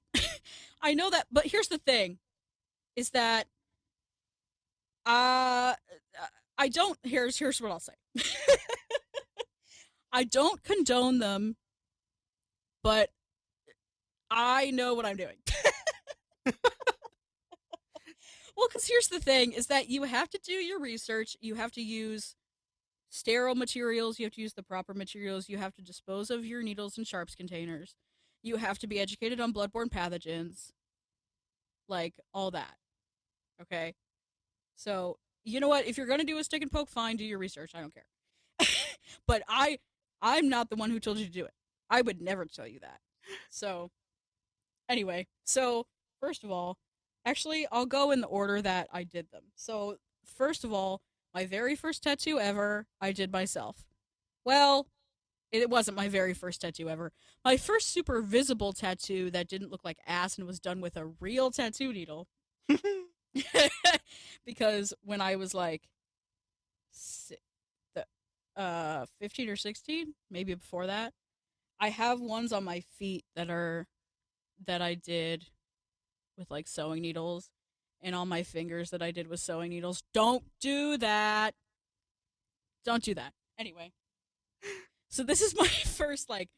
I know that. But here's the thing: is that uh, I don't. Here's what I'll say. I don't condone them, but I know what I'm doing. Well, because here's the thing: is that you have to do your research. You have to use sterile materials. You have to use the proper materials. You have to dispose of your needles and sharps containers. You have to be educated on bloodborne pathogens, like all that. Okay. So, you know what? If you're going to do a stick and poke, fine, do your research. I don't care. But I'm not the one who told you to do it. I would never tell you that. So, anyway, so first of all, actually, I'll go in the order that I did them. So, first of all, my very first tattoo ever, I did myself. Well, it wasn't my very first tattoo ever. My first super visible tattoo that didn't look like ass and was done with a real tattoo needle. Because when I was like 15 or 16, maybe before that, I have ones on my feet that I did with like sewing needles, and on my fingers that I did with sewing needles. Don't do that. Don't do that. Anyway, so this is my first like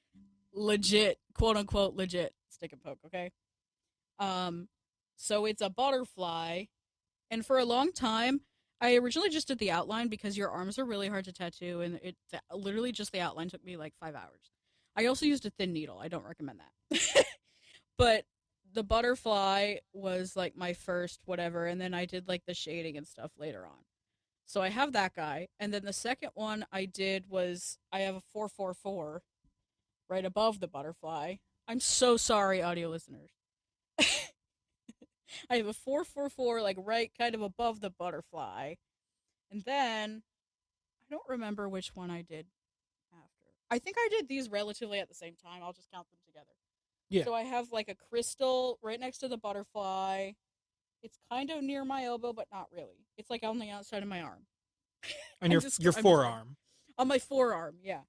legit, quote unquote legit stick and poke, okay? Um so it's a butterfly, and for a long time I originally just did the outline because your arms are really hard to tattoo, and it literally just the outline took me like 5 hours. I also used a thin needle. I don't recommend that. But the butterfly was like my first whatever, and then I did like the shading and stuff later on. So I have that guy, and then the second one I did was I have a 444 right above the butterfly. I'm so sorry, audio listeners. I have a 444 like right kind of above the butterfly, and then I don't remember which one I did after. I think I did these relatively at the same time. I'll just count them together. Yeah, So I have like a crystal right next to the butterfly. It's kind of near my elbow, but not really. It's like on the outside of my arm. on your I'm describing forearm. on my forearm. Yeah.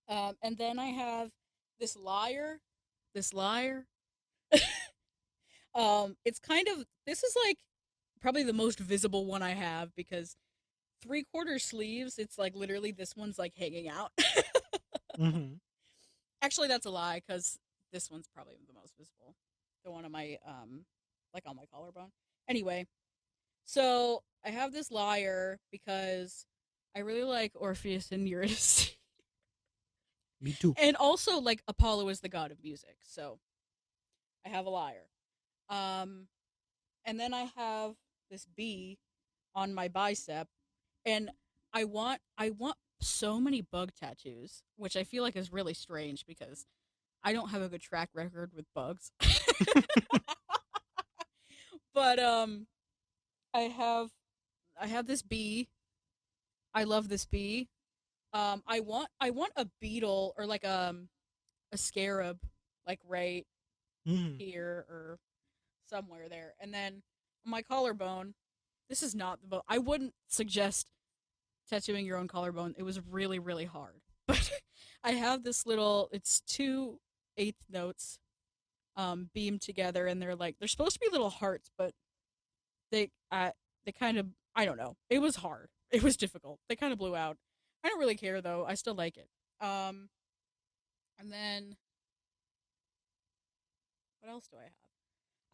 And then I have this lyre. This lyre. It's kind of this is like probably the most visible one I have because 3/4 sleeves. It's like literally this one's like hanging out. Mm-hmm. Actually, that's a lie because this one's probably the most visible. The one on my like on my collarbone. Anyway, so I have this lyre because I really like Orpheus and Eurydice. Me too. And also like Apollo is the god of music. So I have a lyre. Um and then I have this bee on my bicep, and I want so many bug tattoos, which I feel like is really strange because I don't have a good track record with bugs. But I have I have this bee. I love this bee. I want a beetle or like a scarab, like right Mm. here or somewhere there. And then on my collarbone, this is not the bow. I wouldn't suggest tattooing your own collarbone. It was really, really hard. But I have this little, it's two eighth notes beamed together, and they're supposed to be little hearts, but they they kind of, I don't know. It was hard. It was difficult. They kind of blew out. I don't really care though. I still like it. And then what else do I have?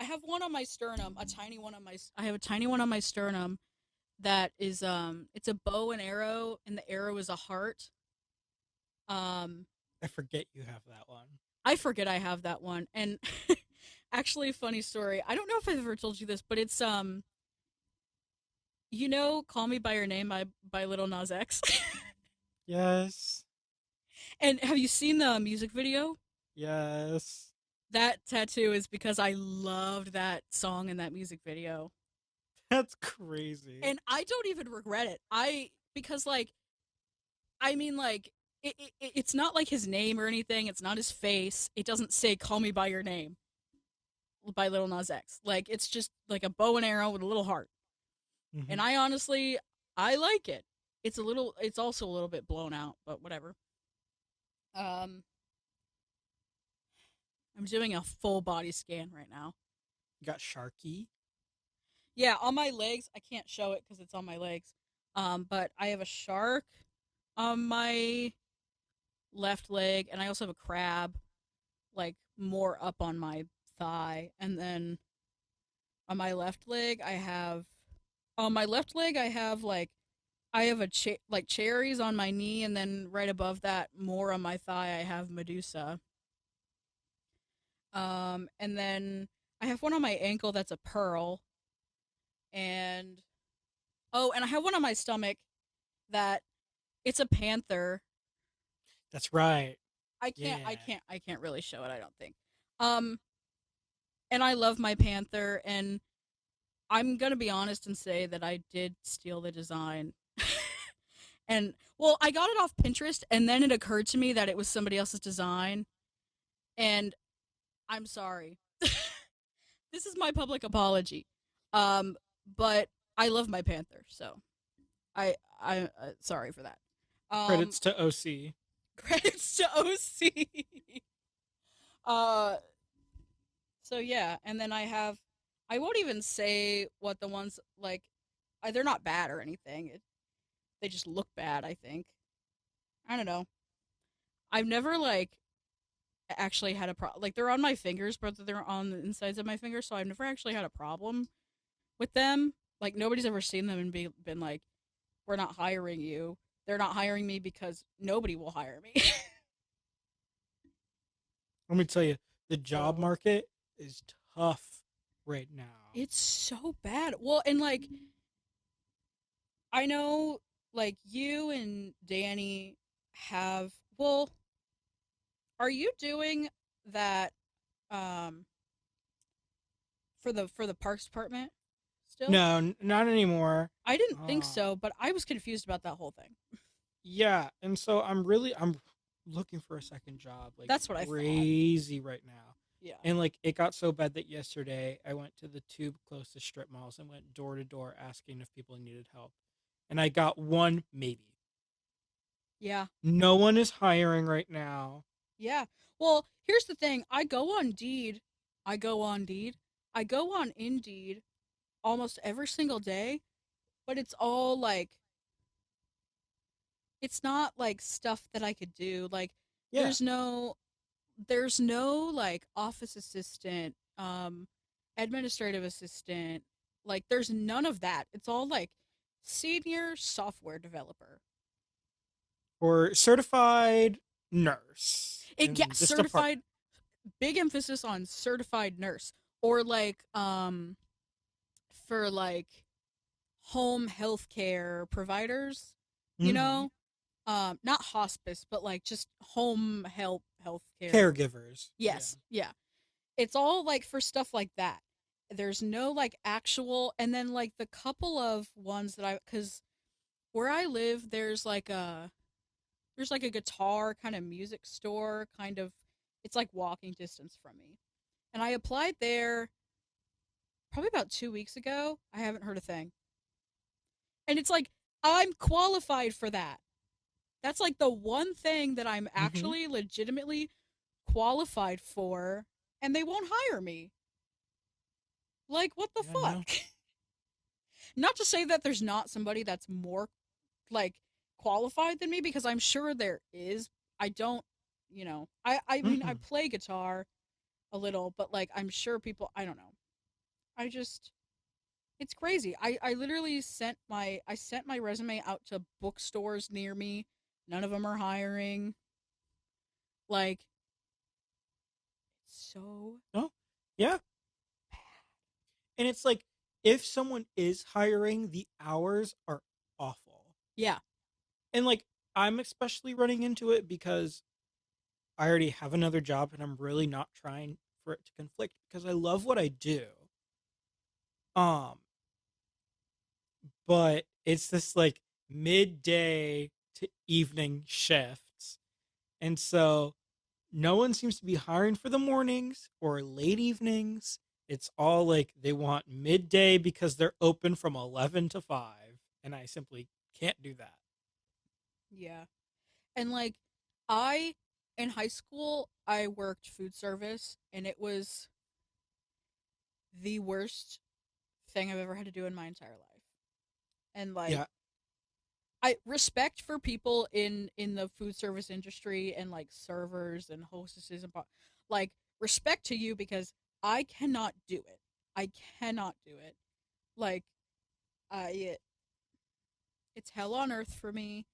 I have one on my sternum, a tiny one on my. I have a tiny one on my sternum that is it's a bow and arrow, and the arrow is a heart. Um, I forget you have that one. I forget I have that one, and actually, funny story. I don't know if I've ever told you this, but it's "Call Me by Your Name" by Little Nas X. Yes. And have you seen the music video? Yes. That tattoo is because I loved that song and that music video. That's crazy. And I don't even regret it. Because like, I mean, like, it's not like his name or anything. It's not his face. It doesn't say "Call Me by Your Name" by Little Nas X. Like, it's just like a bow and arrow with a little heart. Hmm. And I honestly, I like it. It's also a little bit blown out, but whatever. Um, I'm doing a full body scan right now. You got Sharky. Yeah, on my legs. I can't show it because it's on my legs. But I have a shark on my left leg, and I also have a crab, like more up on my thigh, and then on my left leg, I have like cherries on my knee, and then right above that, more on my thigh, I have Medusa. And then I have one on my ankle that's a pearl, and oh, and I have one on my stomach that it's a panther. That's right. I Yeah. can't I can't really show it, I don't think. Um and I love my panther, and I'm going to be honest and say that I did steal the design. And well, I got it off Pinterest, and then it occurred to me that it was somebody else's design, and I'm sorry. This is my public apology. Um but I love my panther, so I sorry for that. Um Credits to OC. Credits to OC. uh So yeah, and then I won't even say what the ones like they're not bad or anything. They just look bad, I think. I don't know. I've never like actually had a problem. Like they're on my fingers, but they're on the insides of my fingers, so I've never actually had a problem with them. Like nobody's ever seen them and been like, "We're not hiring you." They're not hiring me because nobody will hire me. Let me tell you, the job So market is tough right now. it's so bad. Well, and like I know like you and Danny have well, are you doing that um for the parks department still? No, not anymore. I didn't think Uh, so, but I was confused about that whole thing. yeah, and so I'm looking for a second job like That's what I thought. crazy right now. Yeah. And like it got so bad that yesterday I went to the two closest strip malls and went door to door asking if people needed help. And I got one maybe. Yeah. No one is hiring right now. Yeah. Well, here's the thing. I go on Deed. I go on Indeed almost every single day, but it's all like it's not like stuff that I could do. Like Yeah. there's no there's no like office assistant, administrative assistant, Like there's none of that. It's all like senior software developer. Or certified nurse It in gets this department. certified, big emphasis on certified nurse, or like for like home healthcare providers, you Mm-hmm. know? Not hospice, but like just home healthcare. Caregivers. Yeah. Yes, yeah. It's all like for stuff like that. There's no like actual, and then like the couple of ones that I, cuz where I live there's like a guitar kind of music store kind of, it's like walking distance from me. And I applied there probably about 2 weeks ago. I haven't heard a thing. And it's like I'm qualified for that. That's like the one thing that I'm Mm-hmm. actually legitimately qualified for, and they won't hire me. Like, what the Yeah, no. fuck? Not to say that there's not somebody that's more like qualified than me, because I'm sure there is. I don't, I mean, I Mm-hmm. play guitar a little, but like I'm sure people, I don't know. I just it's crazy. I literally sent my resume out to bookstores near me. None of them are hiring. Like, so Oh, yeah. And it's like, if someone is hiring, the hours are awful. yeah. And like, I'm especially running into it because I already have another job and I'm really not trying for it to conflict because I love what I do. Um, but it's this like midday to evening shifts. And so no one seems to be hiring for the mornings or late evenings. It's all like they want midday because they're open from 11 to 5. And I simply can't do that. Yeah. And like I in high school I worked food service, and it was the worst thing I've ever had to do in my entire life. And like Yeah. I respect for people in the food service industry and like servers and hostesses and like respect to you, because I cannot do it. I cannot do it. Like I it's hell on earth for me,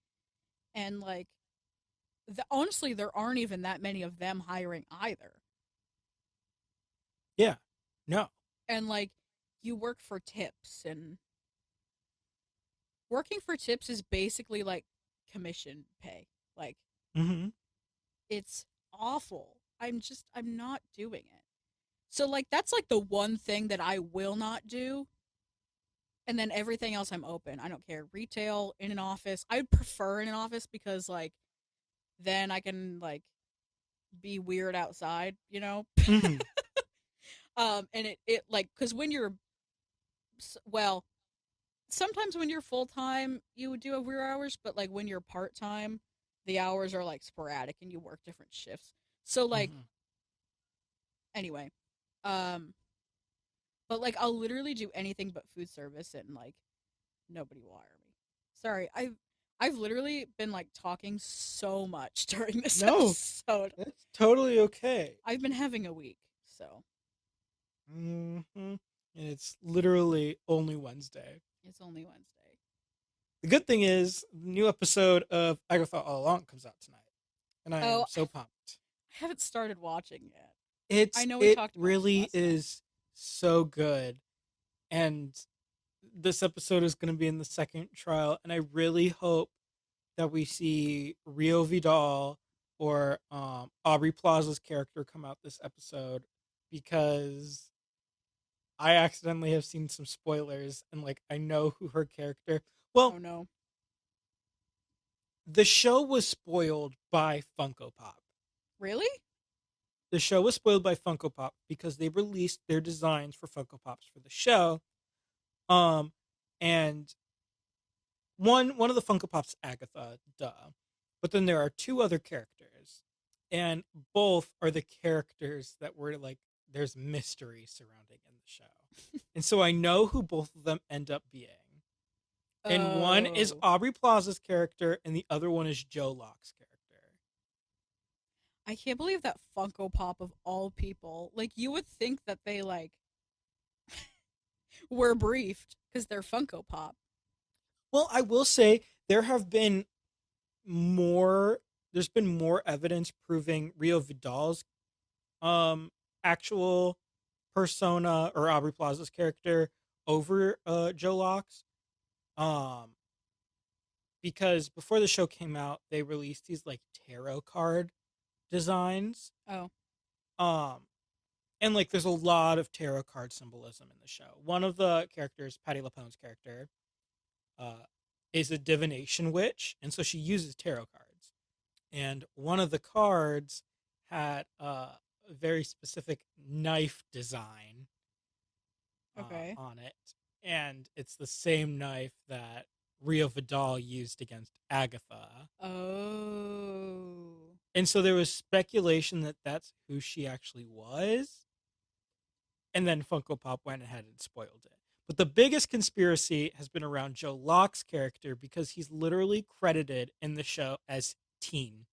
and like honestly there aren't even that many of them hiring either. Yeah. No. And like you work for tips, and working for tips is basically like commission pay. Like Mm-hmm. it's awful. I'm not doing it. So like that's like the one thing that I will not do. And then everything else I'm open. I don't care. Retail, in an office. I'd prefer in an office because like then I can like be weird outside, you know? Mm-hmm. And it like cuz when you're well, sometimes when you're full time, you would do have weird hours, but like when you're part time, the hours are like sporadic and you work different shifts. So like Mm-hmm. anyway, um but like I'll literally do anything but food service, and like nobody will hire me. Sorry, I've literally been like talking so much during this No, episode. that's totally okay. I've been having a week, so Mm-hmm. And it's literally only Wednesday. it's only Wednesday. The good thing is, the new episode of I Thought All Along comes out tonight, and I Oh, am so pumped. I haven't started watching yet. I It's know we it talked about this really last time. is so good, and this episode is going to be in the second trial, and I really hope that we see Rio Vidal or Aubrey Plaza's character come out this episode, because I accidentally have seen some spoilers and like I know who her character. Well, Oh no. the show was spoiled by Funko Pop. Really? The show was spoiled by Funko Pop because they released their designs for Funko Pops for the show. Um, and one of the Funko Pops, Agatha, duh. But then there are two other characters, and both are the characters that were like there's mystery surrounding in the show, and so I know who both of them end up being. And one is Oh. Aubrey Plaza's character, and the other one is Joe Locke's character. I can't believe that Funko Pop of all people. Like you would think that they like were briefed because they're Funko Pop. Well, I will say there have been more. There's been more evidence proving Rio Vidal's um actual persona or Aubrey Plaza's character over Joe Locke's. Um, because before the show came out, they released these like tarot card designs. Oh, Um, and like there's a lot of tarot card symbolism in the show. One of the characters, Patti LuPone's character, uh, is a divination witch, and so she uses tarot cards. And one of the cards had a very specific knife design okay. on it, and it's the same knife that Rio Vidal used against Agatha. Oh. And so there was speculation that that's who she actually was, and then Funko Pop went ahead and spoiled it. But the biggest conspiracy has been around Joe Locke's character because he's literally credited in the show as teen,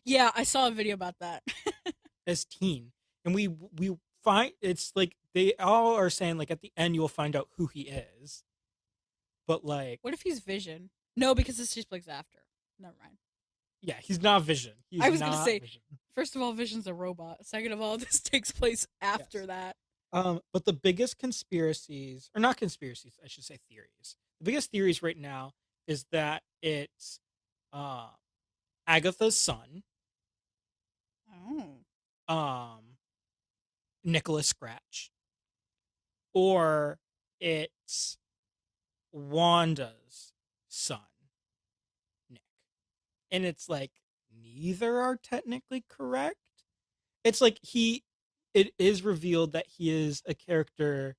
Yeah, I saw a video about that. as teen, and we find it's like they all are saying like at the end you'll find out who he is, but like What if he's Vision? No, because this just plays after. Never mind. yeah, he's not Vision. He's I was gonna not say, Vision. first of all, Vision's a robot. Second of all, this takes place Yes. after that. But the biggest conspiracies, or not conspiracies, I should say theories. The biggest theories right now is that it's uh, Agatha's son, Oh. um, Nicholas Scratch, or it's Wanda's son, Nick. And it's like neither are technically correct. It's like it is revealed that he is a character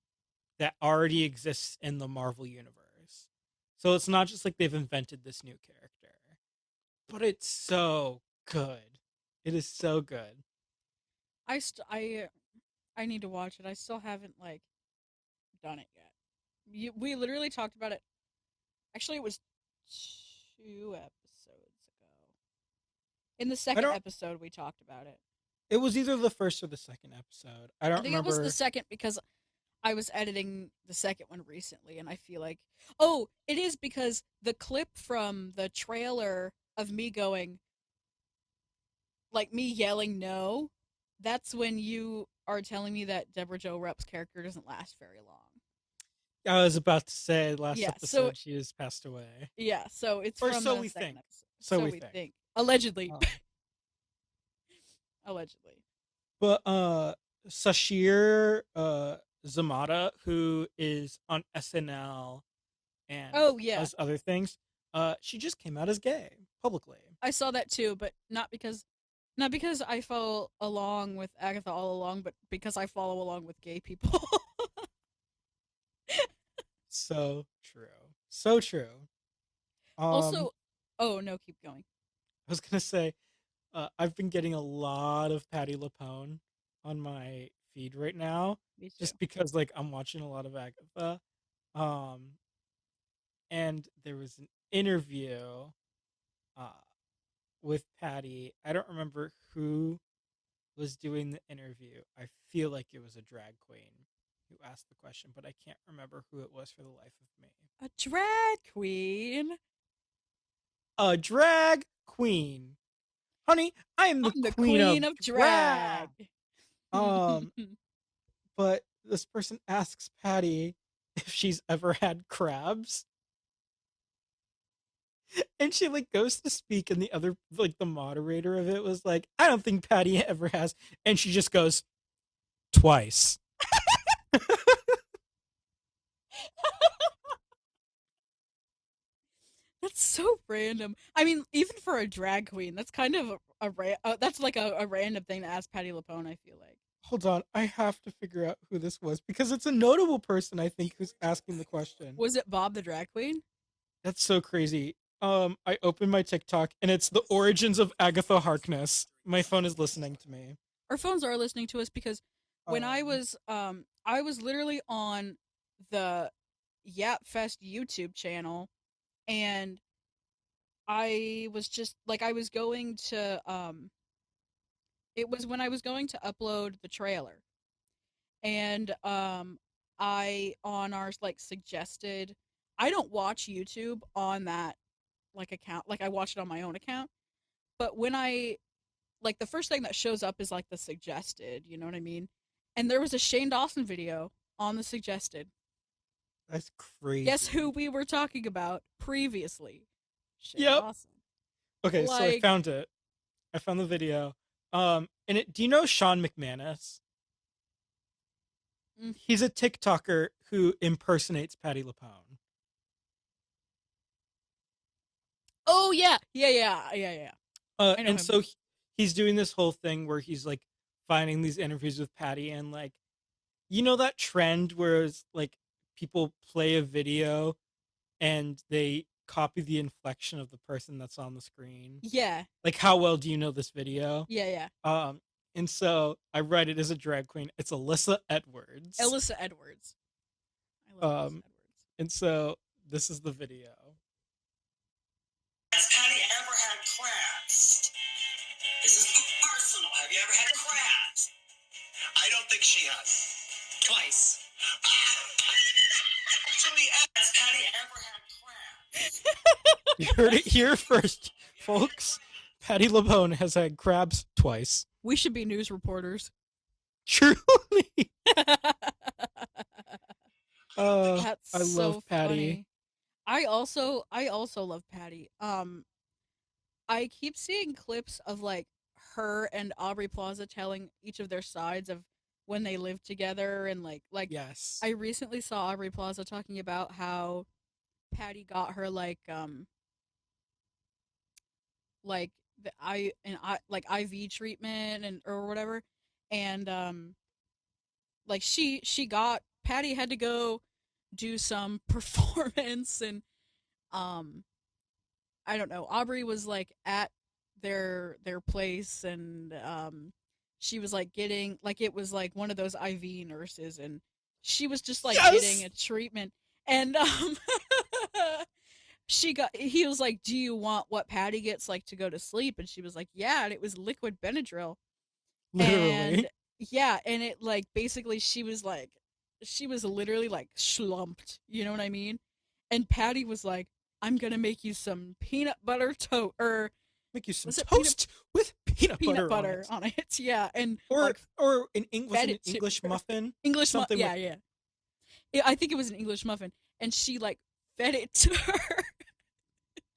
that already exists in the Marvel universe. So it's not just like they've invented this new character, but it's so good. It is so good. I need to watch it. I still haven't like done it yet. We literally talked about it. Actually, it was 2 episodes ago. In the I second don't. episode, we talked about it. It was either the first or the second episode. I I don't think it was the remember. second because I was editing the second one recently, and I feel like, oh, it is because the clip from the trailer of me going, like me yelling no, that's when you are telling me that Deborah Jo Rupp's character doesn't last very long. I was about to say last Yeah, so episode she has passed away, it's or from so the we second think. episode. So So we we think. think. Allegedly. Um, Allegedly. but Sashir Zamata, who is on SNL and Oh yeah. does other things, she just came out as gay publicly. I saw that too, but not because I follow along with Agatha all along, but because I follow along with gay people. So true. So true. Um, Also, oh no, keep going. I was gonna say, I've been getting a lot of Patty LuPone on my feed right now, Me too. just because like I'm watching a lot of Agatha. Um, and there was an interview uh with Patty. I don't remember who was doing the interview. I feel like it was a drag queen who asked the question, but I can't remember who it was for the life of me. A drag queen. A drag queen. Honey, I am the I'm the queen queen of of drag. drag. Um, but this person asks Patty if she's ever had crabs. And she like goes to speak, and the other like the moderator of it was like, I don't think Patty ever has. And she just goes, twice. That's so random. I mean, even for a drag queen, that's kind of that's like a random thing to ask Patty LuPone. I feel like. Hold on, I have to figure out who this was because it's a notable person, I think, who's asking the question. Was it Bob the drag queen? That's so crazy. I opened my TikTok and it's the origins of Agatha Harkness. My phone is listening to me. Our phones are listening to us because when Um, I was literally on the Yapfest YouTube channel, and I was just like I was going to it was when I was going to upload the trailer, and I on our like suggested. I don't watch YouTube on that like account. Like I watch it on my own account. But when I like the first thing that shows up is like the suggested, you know what I mean? And there was a Shane Dawson video on the suggested. That's Guess who crazy. we were talking about previously? Shane Yep. Dawson. Okay, so I Like, found it. I found the video. And it. Do you know Sean McManus? mm, He's a TikToker who impersonates Patty LuPone. oh yeah. I know And him. so he's doing this whole thing where he's like finding these interviews with Patty, and like, you know that trend where it's like people play a video and they copy the inflection of the person that's on the screen. Yeah, Like, how well do you know this video? yeah. Um, and so I read it as a drag queen. It's Alyssa Edwards. Alyssa Edwards. I love Alyssa Um, Edwards. and so this is the video. Has Patty ever had crabs? This is personal. Have you ever had crabs? I don't think she has. Twice. Actually, has Patty ever had crabs? You heard it here first, folks. Patty LuPone has had crabs twice. We should be news reporters. Truly. That's I love so Patty. funny. I also love Patty. I keep seeing clips of like her and Aubrey Plaza telling each of their sides of when they lived together and like Yes. I recently saw Aubrey Plaza talking about how Patty got her like the I like IV treatment and or whatever and like she got Patty had to go do some performance and um I don't know. Aubrey was like at their place and she was like getting like it was like one of those IV nurses and she was just like getting Yes. a treatment and she got he was like, "Do you want what Patty gets like to go to sleep?" And she was like, "Yeah," and it was liquid Benadryl. And Literally. yeah, and it like basically she was literally like slumped, you know what I mean? And Patty was like, "I'm gonna make you some peanut butter toast, or Make you some was it toast with peanut peanut butter on butter it. on it?" Yeah, and Or like was fed it an it to English her. muffin? English Something with yeah. I think it was an English muffin, and she like fed it to her,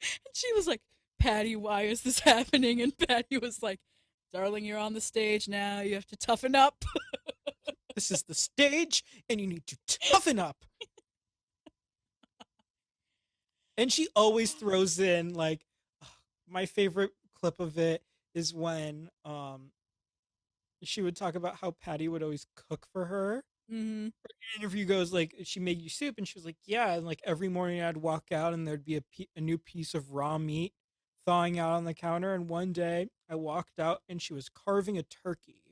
and she was like, "Patty, why is this happening?" And Patty was like, "Darling, you're on the stage now. You have to toughen up." this is the stage and you need to toughen up. And she always throws in like my favorite clip of it is when she would talk about how Patty would always cook for her. Hmm. The interview goes like she made you soup and she was like yeah, and like every morning I'd walk out and there'd be a new piece of raw meat thawing out on the counter, and one day I walked out and she was carving a turkey.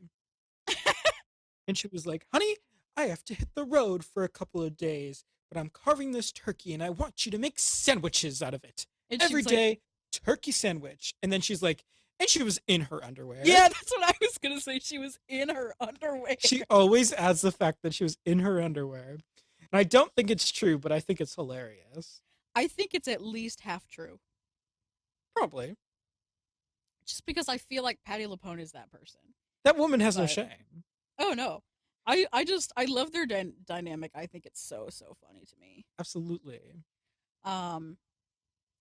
And she was like, honey, I have to hit the road for a couple of days, but I'm carving this turkey and I want you to make sandwiches out of it. And she Every was like, day, turkey sandwich. And then she's like, and she was in her underwear. "Yeah, that's what I was gonna say." She was in her underwear. She always adds the fact that she was in her underwear. And I don't think it's true, but I think it's hilarious. I think it's at least half true, Probably. just because I feel like Patty LuPone is that person. That woman has no But shame. oh no, I love their dynamic. I think it's so funny to me. Absolutely. Um.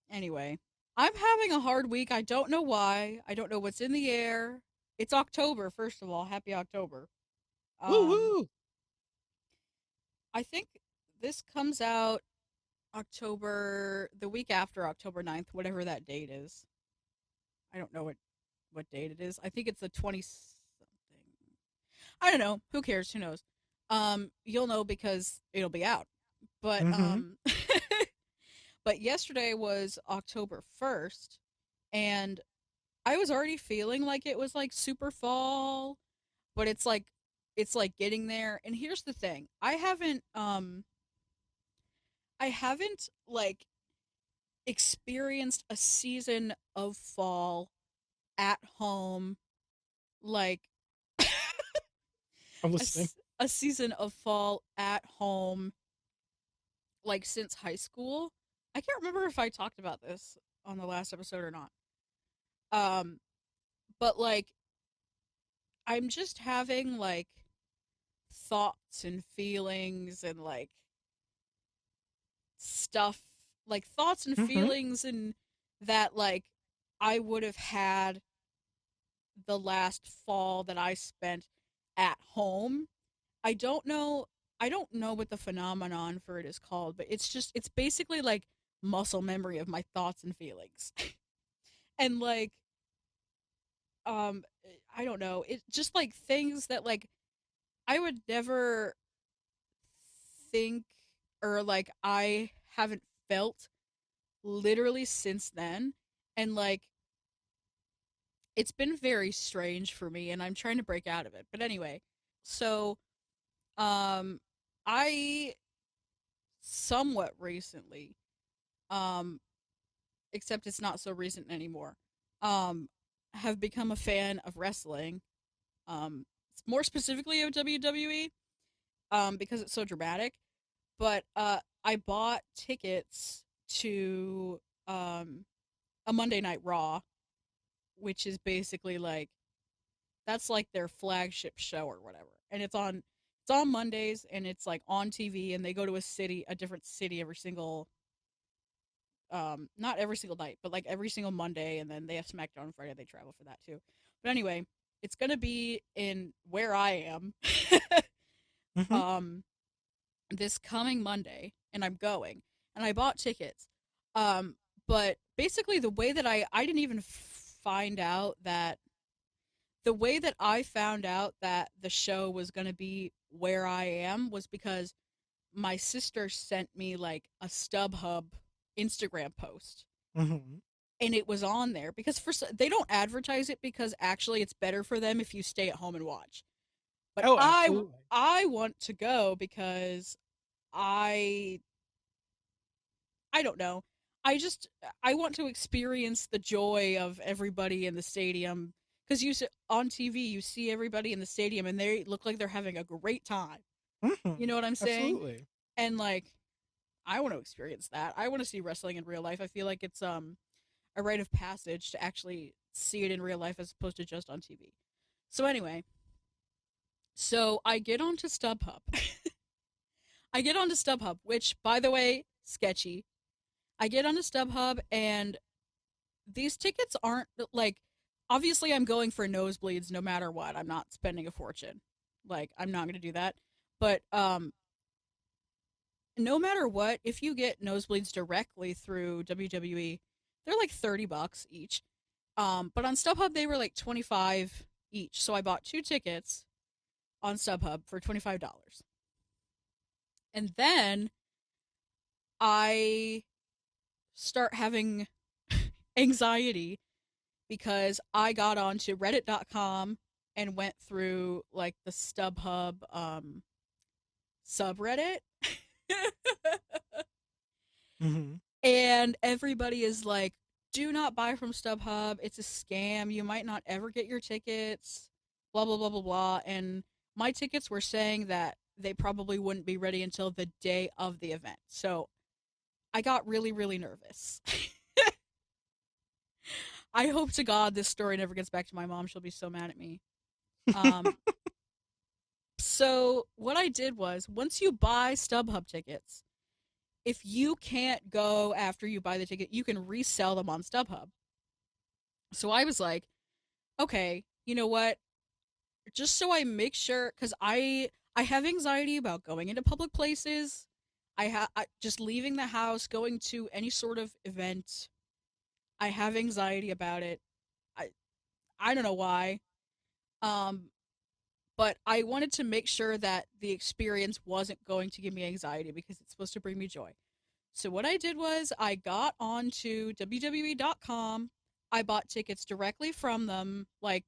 Anyway, I'm having a hard week. I don't know why. I don't know what's in the air. It's October, first of all. Happy October. Woo Um. woo. I think this comes out October the week after October 9th, whatever that date is. I don't know what date it is. I think it's the 20 something. I don't know. Who cares? Who knows? You'll know because it'll be out. But Mm-hmm. but yesterday was October 1st and I was already feeling like it was like super fall, but it's like getting there. And here's the thing. I haven't like experienced a season of fall at home like I'm a, listening. a season of fall at home like since high school. I can't remember if I talked about this on the last episode or not. Um, but like I'm just having like thoughts and feelings and like stuff, like thoughts and Mm-hmm. feelings and that like I would have had the last fall that I spent at home. I don't know I don't know what the phenomenon for it is called, but it's basically like muscle memory of my thoughts and feelings. And like um I don't know, it just like things that like I would never think or like I haven't felt literally since then. And like it's been very strange for me and I'm trying to break out of it. But anyway, so um I somewhat recently um except it's not so recent anymore. Um have become a fan of wrestling. Um More specifically of WWE because it's so dramatic. But I bought tickets to a Monday Night Raw, which is basically like that's like their flagship show or whatever. And it's on Mondays and it's like on TV and they go to a different city every single not every single night, but like every single Monday and then they have SmackDown on Friday, they travel for that too. But anyway, it's going to be in where I am Mm-hmm. um this coming Monday and I'm going and I bought tickets. Um but basically the way that I didn't even find out that the way that I found out that the show was going to be where I am was because my sister sent me like a StubHub Instagram post Mm-hmm. and it was on there because they don't advertise it because actually it's better for them if you stay at home and watch. But Oh, I absolutely. I want to go because I I don't know. I just I want to experience the joy of everybody in the stadium because on TV you see everybody in the stadium and they look like they're having a great time. Mm-hmm. You know what I'm saying? Absolutely. And like I want to experience that. I want to see wrestling in real life. I feel like it's a rite of passage to actually see it in real life as opposed to just on TV. So anyway, so I get onto StubHub. I get onto StubHub, which by the way, sketchy. I get onto StubHub and these tickets aren't like obviously I'm going for nosebleeds no matter what. I'm not spending a fortune. Like I'm not going to do that. But no matter what, if you get nosebleeds directly through WWE, they're like $30 each. But on StubHub they were like 25 each. So I bought two tickets on StubHub for $25. And then I start having anxiety because I got onto reddit.com and went through like the StubHub subreddit. Mm-hmm. And everybody is like, do not buy from StubHub. It's a scam. You might not ever get your tickets. Blah, blah, blah, blah, blah. And my tickets were saying that they probably wouldn't be ready until the day of the event. So I got really, really nervous. I hope to God this story never gets back to my mom. She'll be so mad at me. Um, so what I did was once you buy StubHub tickets, if you can't go after you buy the ticket, you can resell them on StubHub. So I was like, okay, you know what? Just so I make sure, because I have anxiety about going into public places. Just leaving the house, going to any sort of event. I have anxiety about it. I I don't know why. Um, but I wanted to make sure that the experience wasn't going to give me anxiety because it's supposed to bring me joy. So what I did was I got onto WWE.com. I bought tickets directly from them, like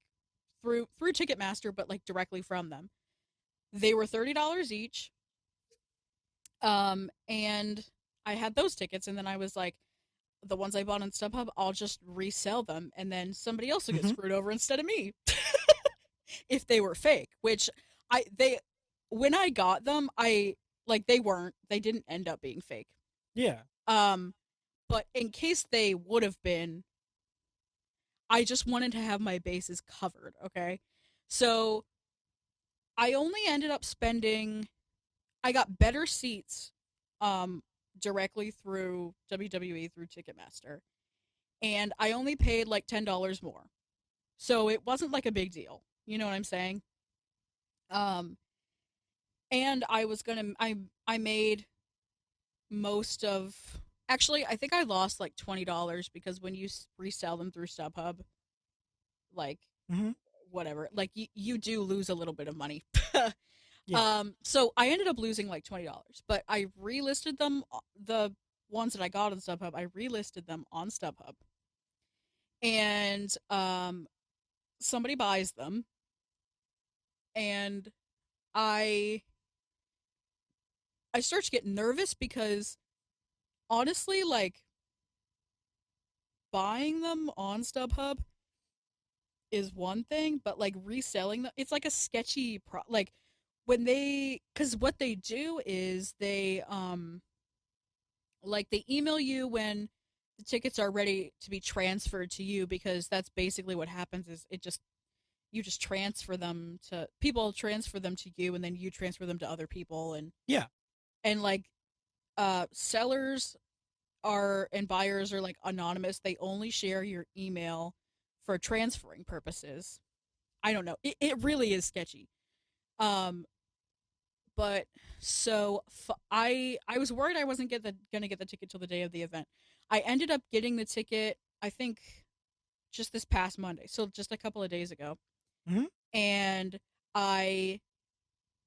through Ticketmaster, but like directly from them. They were $30 each. And I had those tickets, and then I was like, the ones I bought on StubHub, I'll just resell them, and then somebody else will get Mm-hmm. screwed over instead of me if they were fake. Which I they when I got them, they didn't end up being fake. Yeah. Um, but in case they would have been, I just wanted to have my bases covered, okay? So I only ended up spending I got better seats um directly through WWE through Ticketmaster. And I only paid like $10 more. So it wasn't like a big deal. You know what I'm saying? Um and I made most of actually I think I lost like $20 because when you resell them through StubHub, like Hmm. whatever, like you do lose a little bit of money. Yeah. So I ended up losing like $20, but I relisted them the ones that I got on StubHub. I relisted them on StubHub, and somebody buys them, and I I start to get nervous because honestly, like buying them on StubHub is one thing, but like reselling them, it's like a sketchy like when they because what they do is they email you when the tickets are ready to be transferred to you because that's basically what happens is you just transfer them to you and then you transfer them to other people Yeah. and like sellers are and buyers are like anonymous. They only share your email for transferring purposes. I don't know. It really is sketchy. Um but I was worried I wasn't gonna get the ticket till the day of the event. I ended up getting the ticket, I think, just this past Monday, so just a couple of days ago, Hmm. and I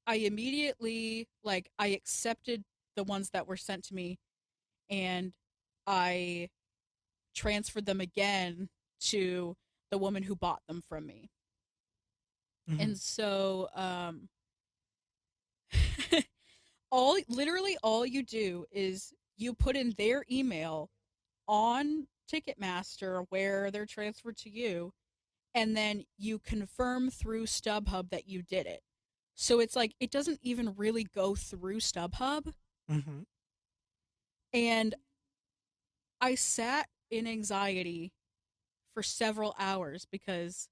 I immediately I accepted the ones that were sent to me, and I transferred them again to the woman who bought them from me, Hmm. and so all literally all you do is you put in their email on Ticketmaster where they're transferred to you, and then you confirm through StubHub that you did it. So it's like it doesn't even really go through StubHub. Hmm. And I sat in anxiety for several hours because,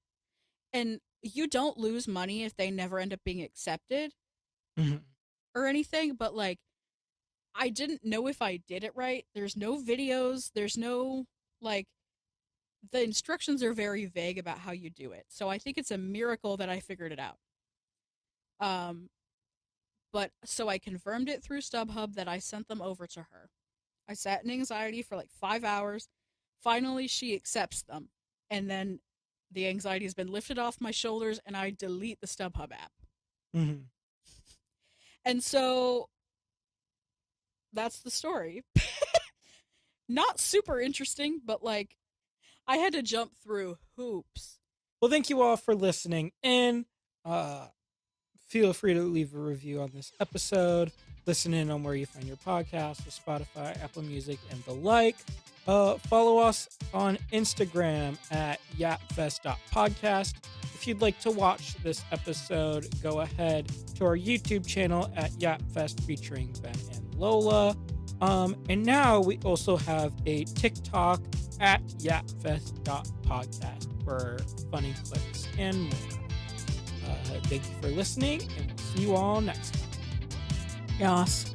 and you don't lose money if they never end up being accepted Hmm. or anything, but like I didn't know if I did it right. There's no videos, there's no like the instructions are very vague about how you do it. So I think it's a miracle that I figured it out. Um, but so I confirmed it through StubHub that I sent them over to her. I sat in anxiety for like 5 hours. Finally, she accepts them. And then the anxiety has been lifted off my shoulders and I delete the StubHub app. Hmm. And so that's the story. Not super interesting, but like I had to jump through hoops. Well, thank you all for listening in. Feel free to leave a review on this episode. Listen in on where you find your podcast, with Spotify, Apple Music, and the like. Follow us on Instagram at yapfest.podcast. If you'd like to watch this episode, go ahead to our YouTube channel at Yapfest featuring Ben and Lola. And now we also have a TikTok at yapfest.podcast for funny clips and more. Thank you for listening, and we'll see you all next time. Yes.